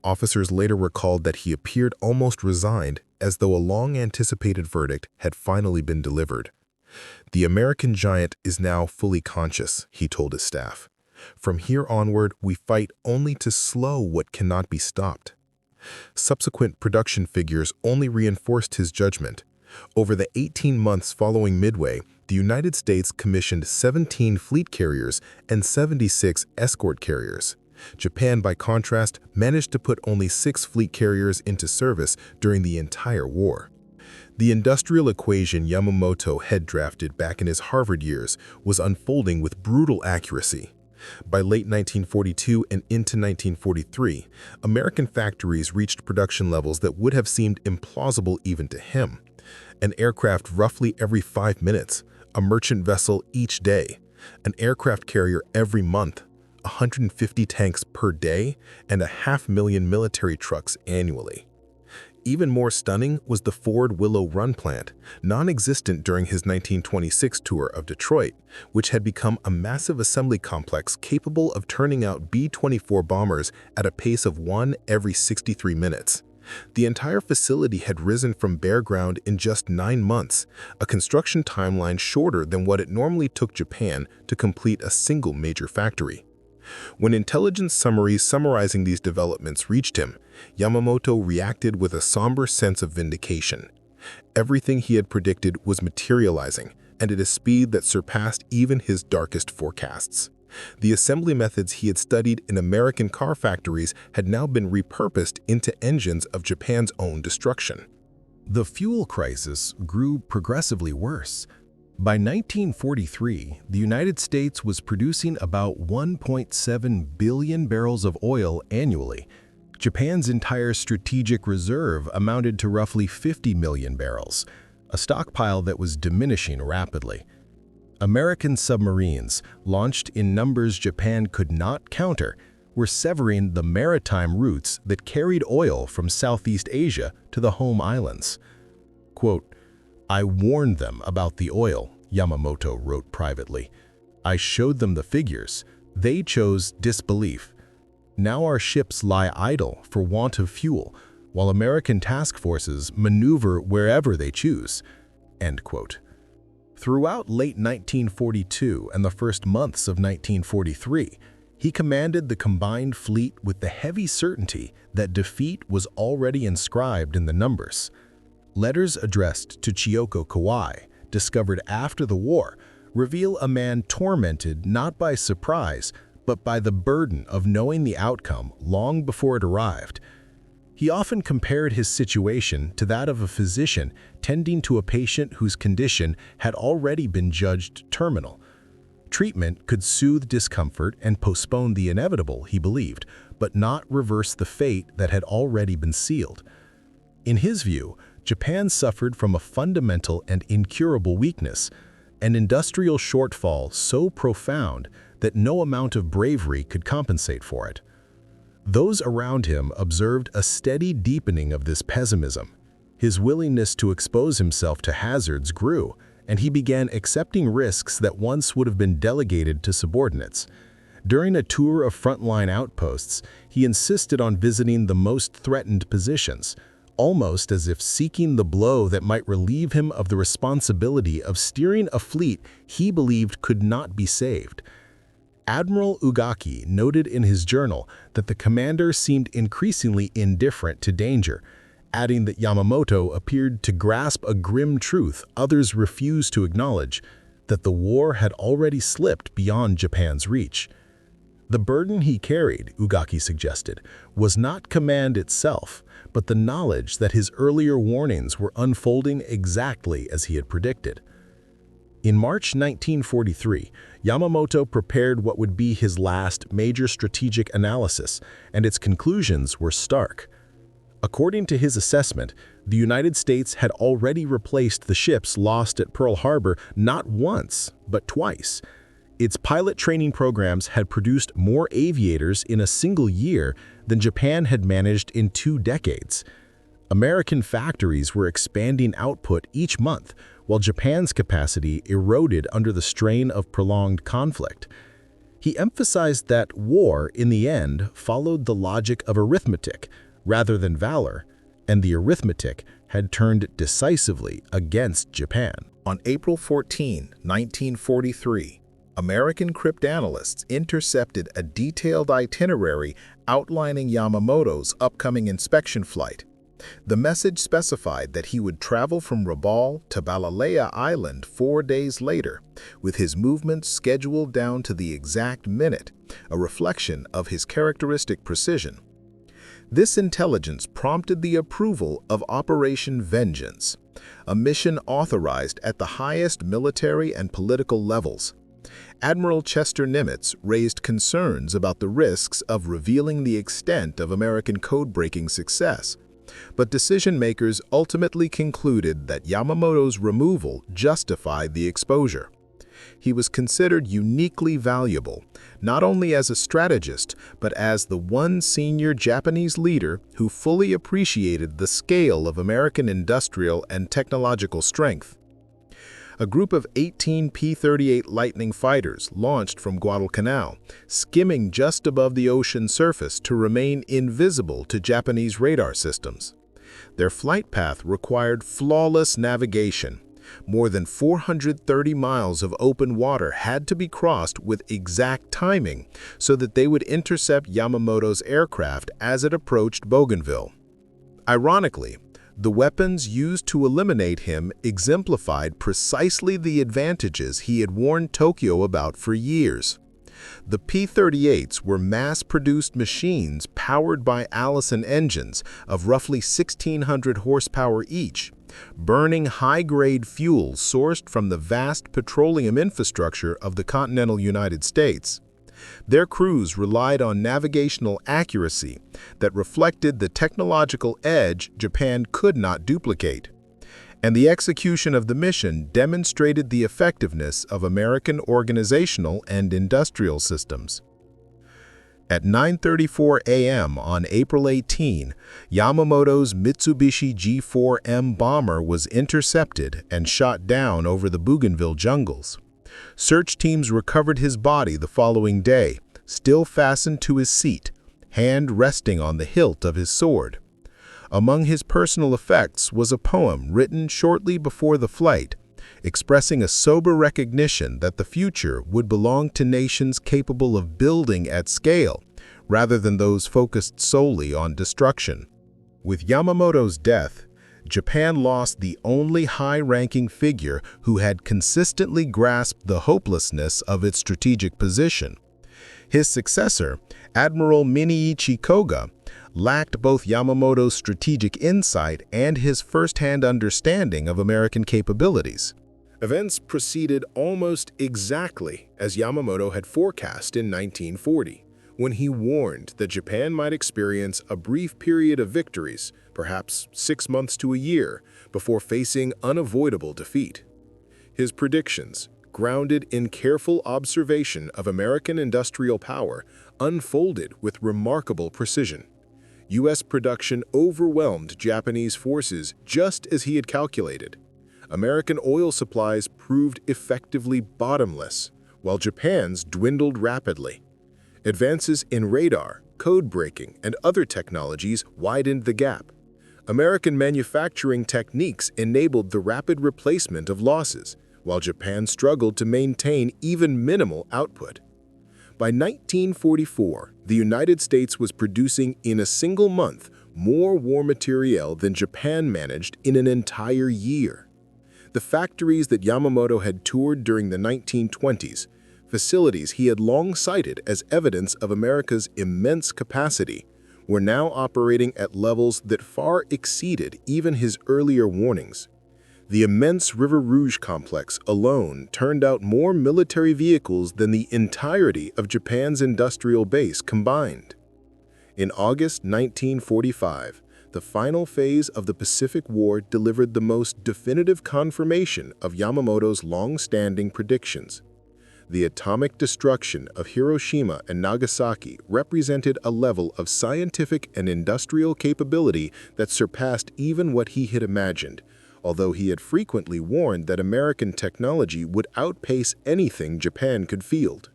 [SPEAKER 4] Officers later recalled that he appeared almost resigned, as though a long-anticipated verdict had finally been delivered. "The American giant is now fully conscious," he told his staff. "From here onward, we fight only to slow what cannot be stopped." Subsequent production figures only reinforced his judgment. Over the 18 months following Midway, the United States commissioned 17 fleet carriers and 76 escort carriers. Japan, by contrast, managed to put only 6 fleet carriers into service during the entire war. The industrial equation Yamamoto had drafted back in his Harvard years was unfolding with brutal accuracy. By late 1942 and into 1943, American factories reached production levels that would have seemed implausible even to him. An aircraft roughly every 5 minutes, a merchant vessel each day, an aircraft carrier every month, 150 tanks per day, and 500,000 military trucks annually. Even more stunning was the Ford Willow Run plant, non-existent during his 1926 tour of Detroit, which had become a massive assembly complex capable of turning out B-24 bombers at a pace of 1 every 63 minutes. The entire facility had risen from bare ground in just 9 months, a construction timeline shorter than what it normally took Japan to complete a single major factory. When intelligence summaries summarizing these developments reached him, Yamamoto reacted with a somber sense of vindication. Everything he had predicted was materializing, and at a speed that surpassed even his darkest forecasts. The assembly methods he had studied in American car factories had now been repurposed into engines of Japan's own destruction.
[SPEAKER 3] The fuel crisis grew progressively worse. By 1943, the United States was producing about 1.7 billion barrels of oil annually. Japan's entire strategic reserve amounted to roughly 50 million barrels, a stockpile that was diminishing rapidly. American submarines, launched in numbers Japan could not counter, were severing the maritime routes that carried oil from Southeast Asia to the home islands. Quote, "I warned them about the oil," Yamamoto wrote privately. "I showed them the figures. They chose disbelief. Now our ships lie idle for want of fuel, while American task forces maneuver wherever they choose." End quote. Throughout late 1942 and the first months of 1943, he commanded the combined fleet with the heavy certainty that defeat was already inscribed in the numbers. Letters addressed to Chiyoko Kawai, discovered after the war, reveal a man tormented not by surprise, but by the burden of knowing the outcome long before it arrived. He often compared his situation to that of a physician tending to a patient whose condition had already been judged terminal. Treatment could soothe discomfort and postpone the inevitable, he believed, but not reverse the fate that had already been sealed. In his view, Japan suffered from a fundamental and incurable weakness, an industrial shortfall so profound that no amount of bravery could compensate for it. Those around him observed a steady deepening of this pessimism. His willingness to expose himself to hazards grew, and he began accepting risks that once would have been delegated to subordinates. During a tour of frontline outposts, he insisted on visiting the most threatened positions, almost as if seeking the blow that might relieve him of the responsibility of steering a fleet he believed could not be saved. Admiral Ugaki noted in his journal that the commander seemed increasingly indifferent to danger, adding that Yamamoto appeared to grasp a grim truth others refused to acknowledge, that the war had already slipped beyond Japan's reach. The burden he carried, Ugaki suggested, was not command itself, but the knowledge that his earlier warnings were unfolding exactly as he had predicted. In March 1943, Yamamoto prepared what would be his last major strategic analysis, and its conclusions were stark. According to his assessment, the United States had already replaced the ships lost at Pearl Harbor not once, but twice. Its pilot training programs had produced more aviators in a single year than Japan had managed in 2 decades. American factories were expanding output each month, while Japan's capacity eroded under the strain of prolonged conflict.
[SPEAKER 2] He emphasized that war, in the end, followed the logic of arithmetic rather than valor, and the arithmetic had turned decisively against Japan.
[SPEAKER 1] On April 14, 1943, American cryptanalysts intercepted a detailed itinerary outlining Yamamoto's upcoming inspection flight. The message specified that he would travel from Rabaul to Balalea Island 4 days later, with his movements scheduled down to the exact minute, a reflection of his characteristic precision. This intelligence prompted the approval of Operation Vengeance, a mission authorized at the highest military and political levels. Admiral Chester Nimitz raised concerns about the risks of revealing the extent of American code-breaking success, but decision-makers ultimately concluded that Yamamoto's removal justified the exposure. He was considered uniquely valuable, not only as a strategist, but as the one senior Japanese leader who fully appreciated the scale of American industrial and technological strength. A group of 18 P-38 Lightning fighters launched from Guadalcanal, skimming just above the ocean surface to remain invisible to Japanese radar systems. Their flight path required flawless navigation. More than 430 miles of open water had to be crossed with exact timing so that they would intercept Yamamoto's aircraft as it approached Bougainville. Ironically, the weapons used to eliminate him exemplified precisely the advantages he had warned Tokyo about for years. The P-38s were mass-produced machines powered by Allison engines of roughly 1,600 horsepower each, burning high-grade fuel sourced from the vast petroleum infrastructure of the continental United States. Their crews relied on navigational accuracy that reflected the technological edge Japan could not duplicate. And the execution of the mission demonstrated the effectiveness of American organizational and industrial systems. At 9:34 a.m. on April 18, Yamamoto's Mitsubishi G4M bomber was intercepted and shot down over the Bougainville jungles. Search teams recovered his body the following day, still fastened to his seat, hand resting on the hilt of his sword. Among his personal effects was a poem written shortly before the flight, expressing a sober recognition that the future would belong to nations capable of building at scale, rather than those focused solely on destruction. With Yamamoto's death, Japan lost the only high-ranking figure who had consistently grasped the hopelessness of its strategic position. His successor, Admiral Miniichi Koga, lacked both Yamamoto's strategic insight and his first-hand understanding of American capabilities. Events proceeded almost exactly as Yamamoto had forecast in 1940, when he warned that Japan might experience a brief period of victories, perhaps 6 months to a year, before facing unavoidable defeat. His predictions, grounded in careful observation of American industrial power, unfolded with remarkable precision. U.S. production overwhelmed Japanese forces just as he had calculated. American oil supplies proved effectively bottomless, while Japan's dwindled rapidly. Advances in radar, code breaking, and other technologies widened the gap. American manufacturing techniques enabled the rapid replacement of losses, while Japan struggled to maintain even minimal output. By 1944, the United States was producing in a single month more war materiel than Japan managed in an entire year. The factories that Yamamoto had toured during the 1920s, facilities he had long cited as evidence of America's immense capacity, were now operating at levels that far exceeded even his earlier warnings. The immense River Rouge complex alone turned out more military vehicles than the entirety of Japan's industrial base combined. In August 1945, the final phase of the Pacific War delivered the most definitive confirmation of Yamamoto's long-standing predictions. The atomic destruction of Hiroshima and Nagasaki represented a level of scientific and industrial capability that surpassed even what he had imagined, although he had frequently warned that American technology would outpace anything Japan could field.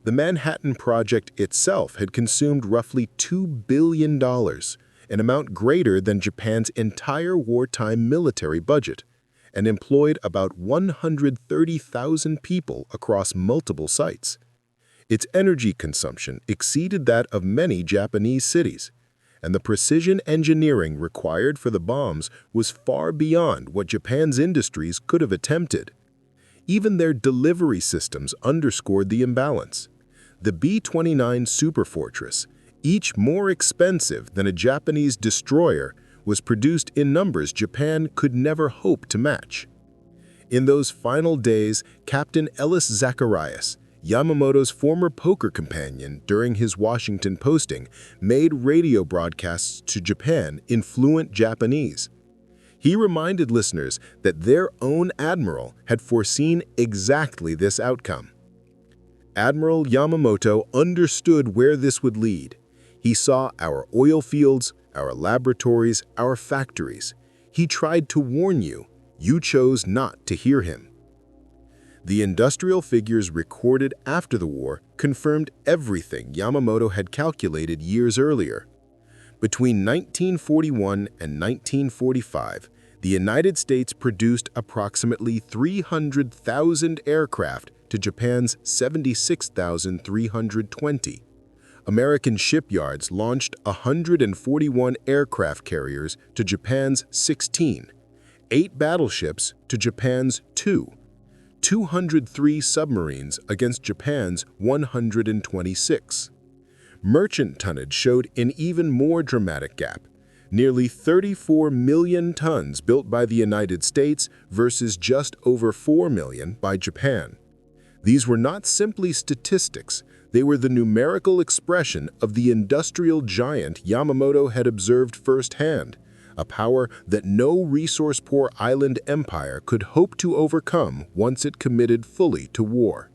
[SPEAKER 2] The Manhattan Project itself had consumed roughly $2 billion, an amount greater than Japan's entire wartime military budget, and employed about 130,000 people across multiple sites. Its energy consumption exceeded that of many Japanese cities, and the precision engineering required for the bombs was far beyond what Japan's industries could have attempted. Even their delivery systems underscored the imbalance. The B-29 Superfortress, each more expensive than a Japanese destroyer, was produced in numbers Japan could never hope to match. In those final days, Captain Ellis Zacharias, Yamamoto's former poker companion during his Washington posting, made radio broadcasts to Japan in fluent Japanese. He reminded listeners that their own admiral had foreseen exactly this outcome. Admiral Yamamoto understood where this would lead. He saw our oil fields, our laboratories, our factories. He tried to warn you. You chose not to hear him. The industrial figures recorded after the war confirmed everything Yamamoto had calculated years earlier. Between 1941 and 1945, the United States produced approximately 300,000 aircraft to Japan's 76,320. American shipyards launched 141 aircraft carriers to Japan's 16, 8 battleships to Japan's 2, 203 submarines against Japan's 126. Merchant tonnage showed an even more dramatic gap, nearly 34 million tons built by the United States versus just over 4 million by Japan. These were not simply statistics, they were the numerical expression of the industrial giant Yamamoto had observed firsthand, a power that no resource-poor island empire could hope to overcome once it committed fully to war.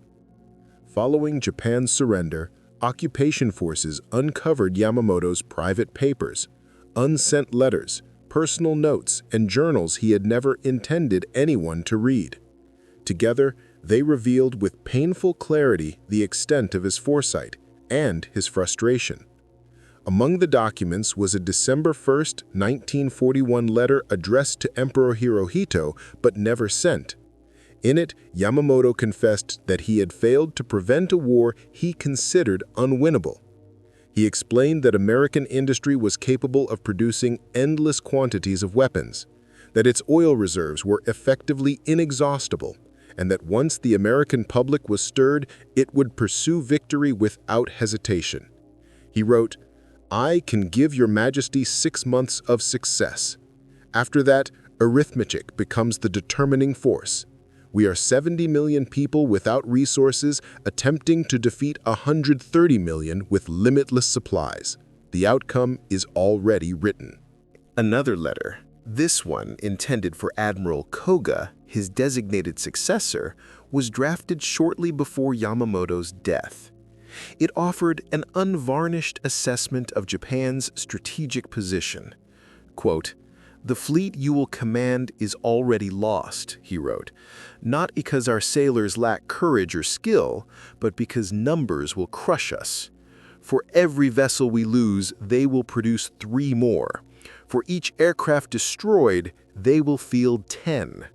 [SPEAKER 2] Following Japan's surrender, occupation forces uncovered Yamamoto's private papers, unsent letters, personal notes, and journals he had never intended anyone to read. Together, they revealed with painful clarity the extent of his foresight and his frustration. Among the documents was a December 1, 1941 letter addressed to Emperor Hirohito but never sent. In it, Yamamoto confessed that he had failed to prevent a war he considered unwinnable. He explained that American industry was capable of producing endless quantities of weapons, that its oil reserves were effectively inexhaustible, and that once the American public was stirred, it would pursue victory without hesitation. He wrote, "I can give your majesty 6 months of success. After that, arithmetic becomes the determining force. We are 70 million people without resources attempting to defeat 130 million with limitless supplies. The outcome is already written."
[SPEAKER 3] Another letter, this one intended for Admiral Koga, his designated successor, was drafted shortly before Yamamoto's death. It offered an unvarnished assessment of Japan's strategic position. Quote, "The fleet you will command is already lost," he wrote, "not because our sailors lack courage or skill, but because numbers will crush us. For every vessel we lose, they will produce 3 more. For each aircraft destroyed, they will field 10.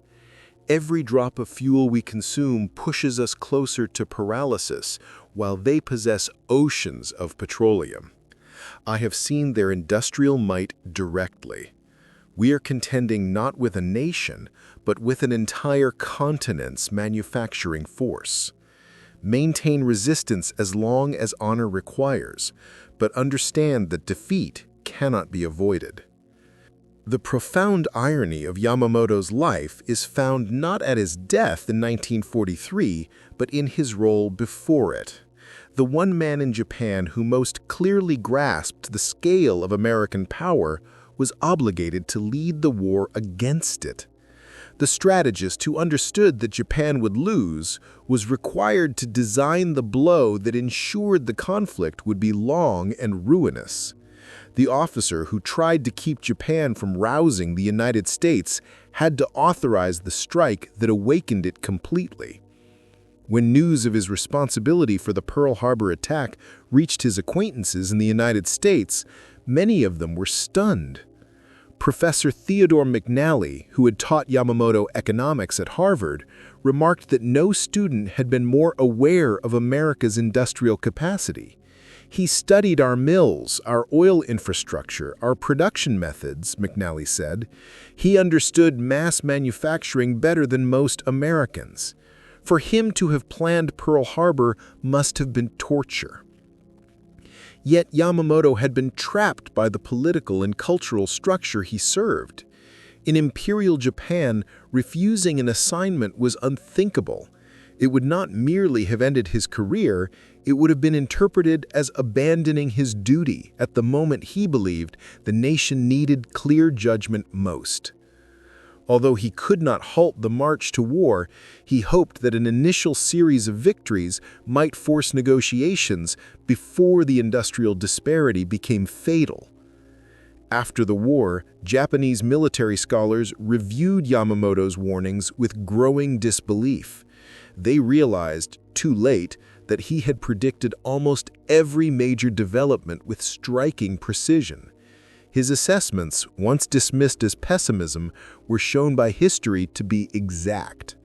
[SPEAKER 3] Every drop of fuel we consume pushes us closer to paralysis, while they possess oceans of petroleum. I have seen their industrial might directly. We are contending not with a nation, but with an entire continent's manufacturing force. Maintain resistance as long as honor requires, but understand that defeat cannot be avoided." The profound irony of Yamamoto's life is found not at his death in 1943, but in his role before it. The one man in Japan who most clearly grasped the scale of American power was obligated to lead the war against it. The strategist who understood that Japan would lose was required to design the blow that ensured the conflict would be long and ruinous. The officer who tried to keep Japan from rousing the United States had to authorize the strike that awakened it completely.
[SPEAKER 2] When news of his responsibility for the Pearl Harbor attack reached his acquaintances in the United States, many of them were stunned. Professor Theodore McNally, who had taught Yamamoto economics at Harvard, remarked that no student had been more aware of America's industrial capacity. He studied our mills, our oil infrastructure, our production methods, McNally said. He understood mass manufacturing better than most Americans. For him to have planned Pearl Harbor must have been torture. Yet Yamamoto had been trapped by the political and cultural structure he served. In Imperial Japan, refusing an assignment was unthinkable. It would not merely have ended his career, it would have been interpreted as abandoning his duty at the moment he believed the nation needed clear judgment most. Although he could not halt the march to war, he hoped that an initial series of victories might force negotiations before the industrial disparity became fatal. After the war, Japanese military scholars reviewed Yamamoto's warnings with growing disbelief. They realized, too late, that he had predicted almost every major development with striking precision. His assessments, once dismissed as pessimism, were shown by history to be exact.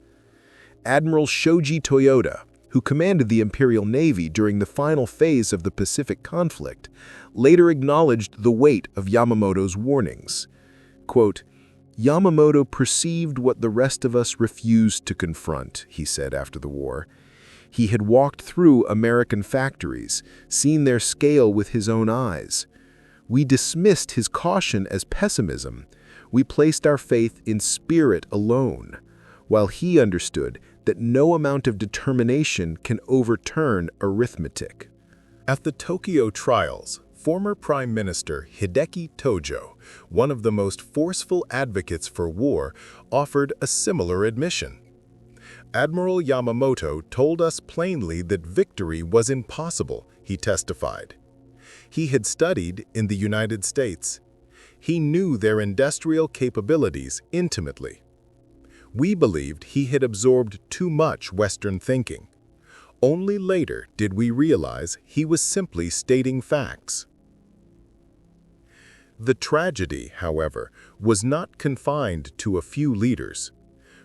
[SPEAKER 2] Admiral Shoji Toyoda, who commanded the Imperial Navy during the final phase of the Pacific conflict, later acknowledged the weight of Yamamoto's warnings. Quote, "Yamamoto perceived what the rest of us refused to confront," he said after the war. He had walked through American factories, seen their scale with his own eyes. We dismissed his caution as pessimism. We placed our faith in spirit alone, while he understood that no amount of determination can overturn arithmetic.
[SPEAKER 4] At the Tokyo trials, former Prime Minister Hideki Tojo, one of the most forceful advocates for war, offered a similar admission. Admiral Yamamoto told us plainly that victory was impossible, he testified. He had studied in the United States. He knew their industrial capabilities intimately. We believed he had absorbed too much Western thinking. Only later did we realize he was simply stating facts. The tragedy, however, was not confined to a few leaders.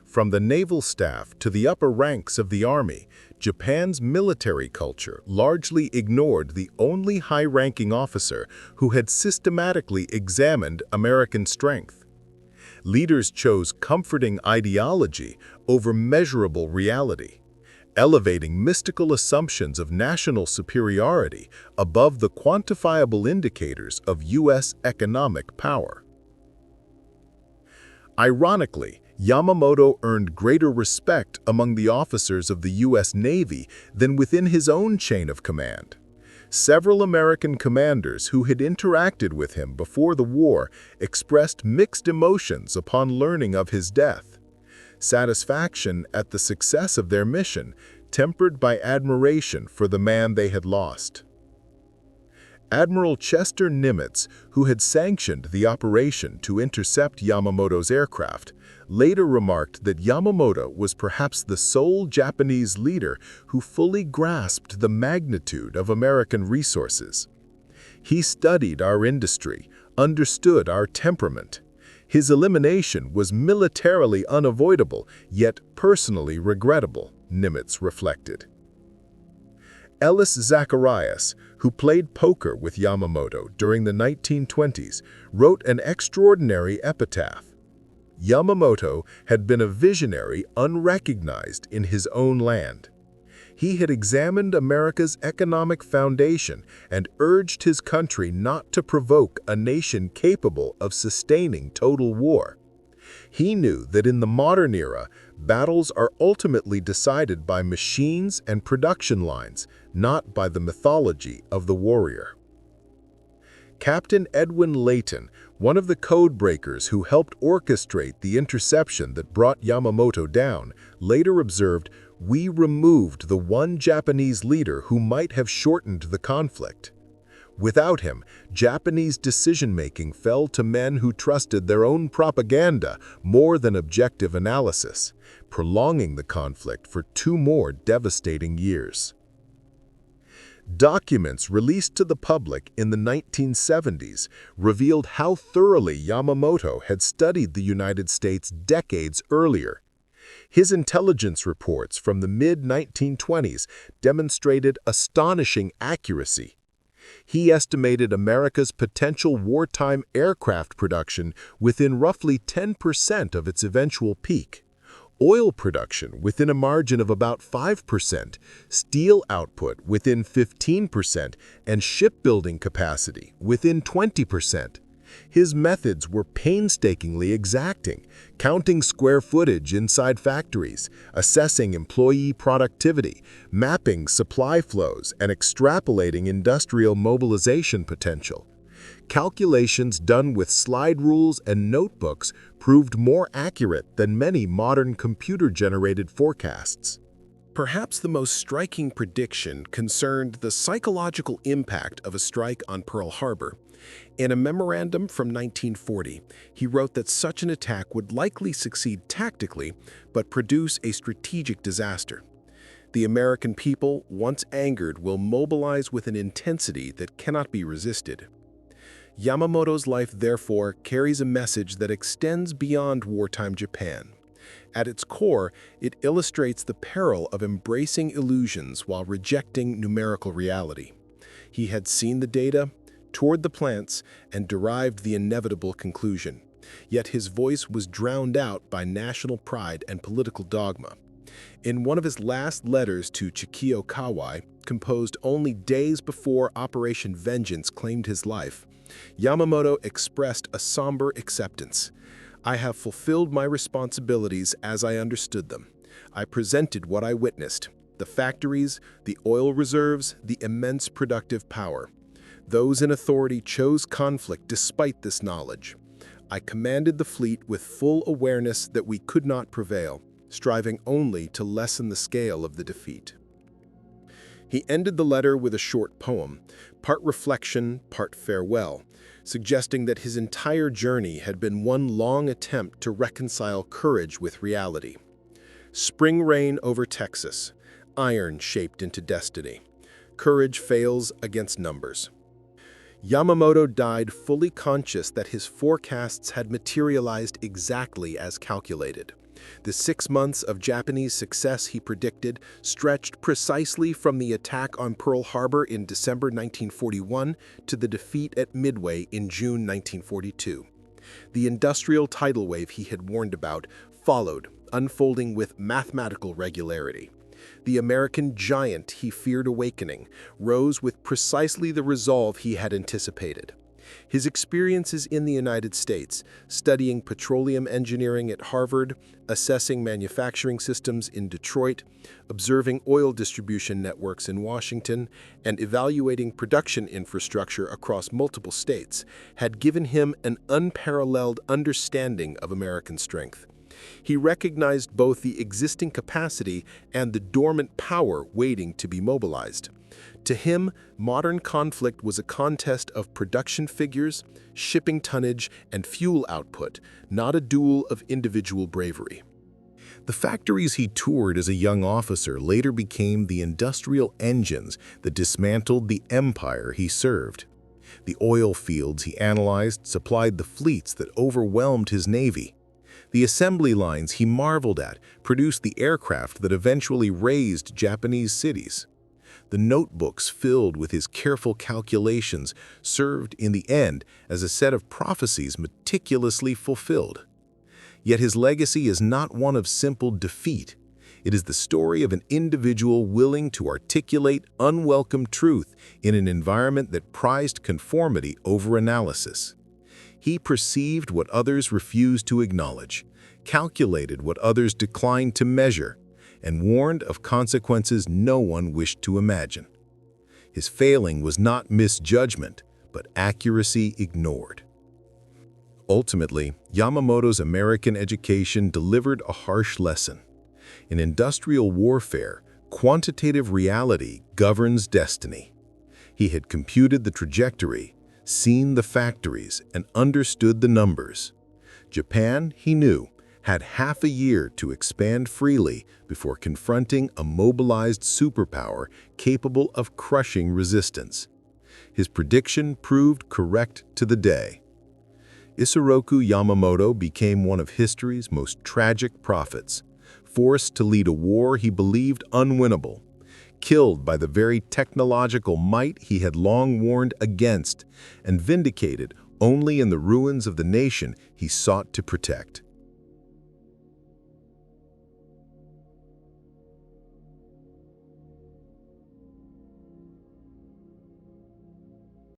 [SPEAKER 4] From the naval staff to the upper ranks of the army, Japan's military culture largely ignored the only high-ranking officer who had systematically examined American strength. Leaders chose comforting ideology over measurable reality, elevating mystical assumptions of national superiority above the quantifiable indicators of U.S. economic power. Ironically, Yamamoto earned greater respect among the officers of the U.S. Navy than within his own chain of command. Several American commanders who had interacted with him before the war expressed mixed emotions upon learning of his death. Satisfaction at the success of their mission, tempered by admiration for the man they had lost. Admiral Chester Nimitz, who had sanctioned the operation to intercept Yamamoto's aircraft, later remarked that Yamamoto was perhaps the sole Japanese leader who fully grasped the magnitude of American resources. He studied our industry, understood our temperament. His elimination was militarily unavoidable, yet personally regrettable, Nimitz reflected. Ellis Zacharias, who played poker with Yamamoto during the 1920s, wrote an extraordinary epitaph. Yamamoto had been a visionary unrecognized in his own land. He had examined America's economic foundation and urged his country not to provoke a nation capable of sustaining total war. He knew that in the modern era, battles are ultimately decided by machines and production lines, not by the mythology of the warrior. Captain Edwin Layton, one of the code breakers who helped orchestrate the interception that brought Yamamoto down, later observed, "We removed the one Japanese leader who might have shortened the conflict.
[SPEAKER 2] Without him, Japanese decision-making fell to men who trusted their own propaganda more than objective analysis, prolonging the conflict for 2 more devastating years. Documents released to the public in the 1970s revealed how thoroughly Yamamoto had studied the United States decades earlier. His intelligence reports from the mid-1920s demonstrated astonishing accuracy. He estimated America's potential wartime aircraft production within roughly 10% of its eventual peak, oil production within a margin of about 5%, steel output within 15%, and shipbuilding capacity within 20%. His methods were painstakingly exacting, counting square footage inside factories, assessing employee productivity, mapping supply flows, and extrapolating industrial mobilization potential. Calculations done with slide rules and notebooks proved more accurate than many modern computer-generated forecasts.
[SPEAKER 3] Perhaps the most striking prediction concerned the psychological impact of a strike on Pearl Harbor. In a memorandum from 1940, he wrote that such an attack would likely succeed tactically, but produce a strategic disaster. The American people, once angered, will mobilize with an intensity that cannot be resisted. Yamamoto's life, therefore, carries a message that extends beyond wartime Japan. At its core, it illustrates the peril of embracing illusions while rejecting numerical reality. He had seen the data, toured the plants, and derived the inevitable conclusion. Yet his voice was drowned out by national pride and political dogma. In one of his last letters to Chikio Kawai, composed only days before Operation Vengeance claimed his life, Yamamoto expressed a somber acceptance. "I have fulfilled my responsibilities as I understood them. I presented what I witnessed: the factories, the oil reserves, the immense productive power. Those in authority chose conflict despite this knowledge. I commanded the fleet with full awareness that we could not prevail, striving only to lessen the scale of the defeat." He ended the letter with a short poem, part reflection, part farewell, suggesting that his entire journey had been one long attempt to reconcile courage with reality. Spring rain over Texas, iron shaped into destiny. Courage fails against numbers. Yamamoto died fully conscious that his forecasts had materialized exactly as calculated. The 6 months of Japanese success he predicted stretched precisely from the attack on Pearl Harbor in December 1941 to the defeat at Midway in June 1942. The industrial tidal wave he had warned about followed, unfolding with mathematical regularity. The American giant he feared awakening rose with precisely the resolve he had anticipated. His experiences in the United States, studying petroleum engineering at Harvard, assessing manufacturing systems in Detroit, observing oil distribution networks in Washington, and evaluating production infrastructure across multiple states, had given him an unparalleled understanding of American strength. He recognized both the existing capacity and the dormant power waiting to be mobilized. To him, modern conflict was a contest of production figures, shipping tonnage, and fuel output, not a duel of individual bravery.
[SPEAKER 1] The factories he toured as a young officer later became the industrial engines that dismantled the empire he served. The oil fields he analyzed supplied the fleets that overwhelmed his navy. The assembly lines he marveled at produced the aircraft that eventually razed Japanese cities. The notebooks filled with his careful calculations served in the end as a set of prophecies meticulously fulfilled. Yet his legacy is not one of simple defeat. It is the story of an individual willing to articulate unwelcome truth in an environment that prized conformity over analysis. He perceived what others refused to acknowledge, calculated what others declined to measure, and warned of consequences no one wished to imagine. His failing was not misjudgment, but accuracy ignored. Ultimately, Yamamoto's American education delivered a harsh lesson. In industrial warfare, quantitative reality governs destiny.
[SPEAKER 2] He had computed the trajectory, seen the factories, and understood the numbers. Japan, he knew, had half a year to expand freely before confronting a mobilized superpower capable of crushing resistance. His prediction proved correct to the day. Isoroku Yamamoto became one of history's most tragic prophets, forced to lead a war he believed unwinnable, killed by the very technological might he had long warned against, and vindicated only in the ruins of the nation he sought to protect.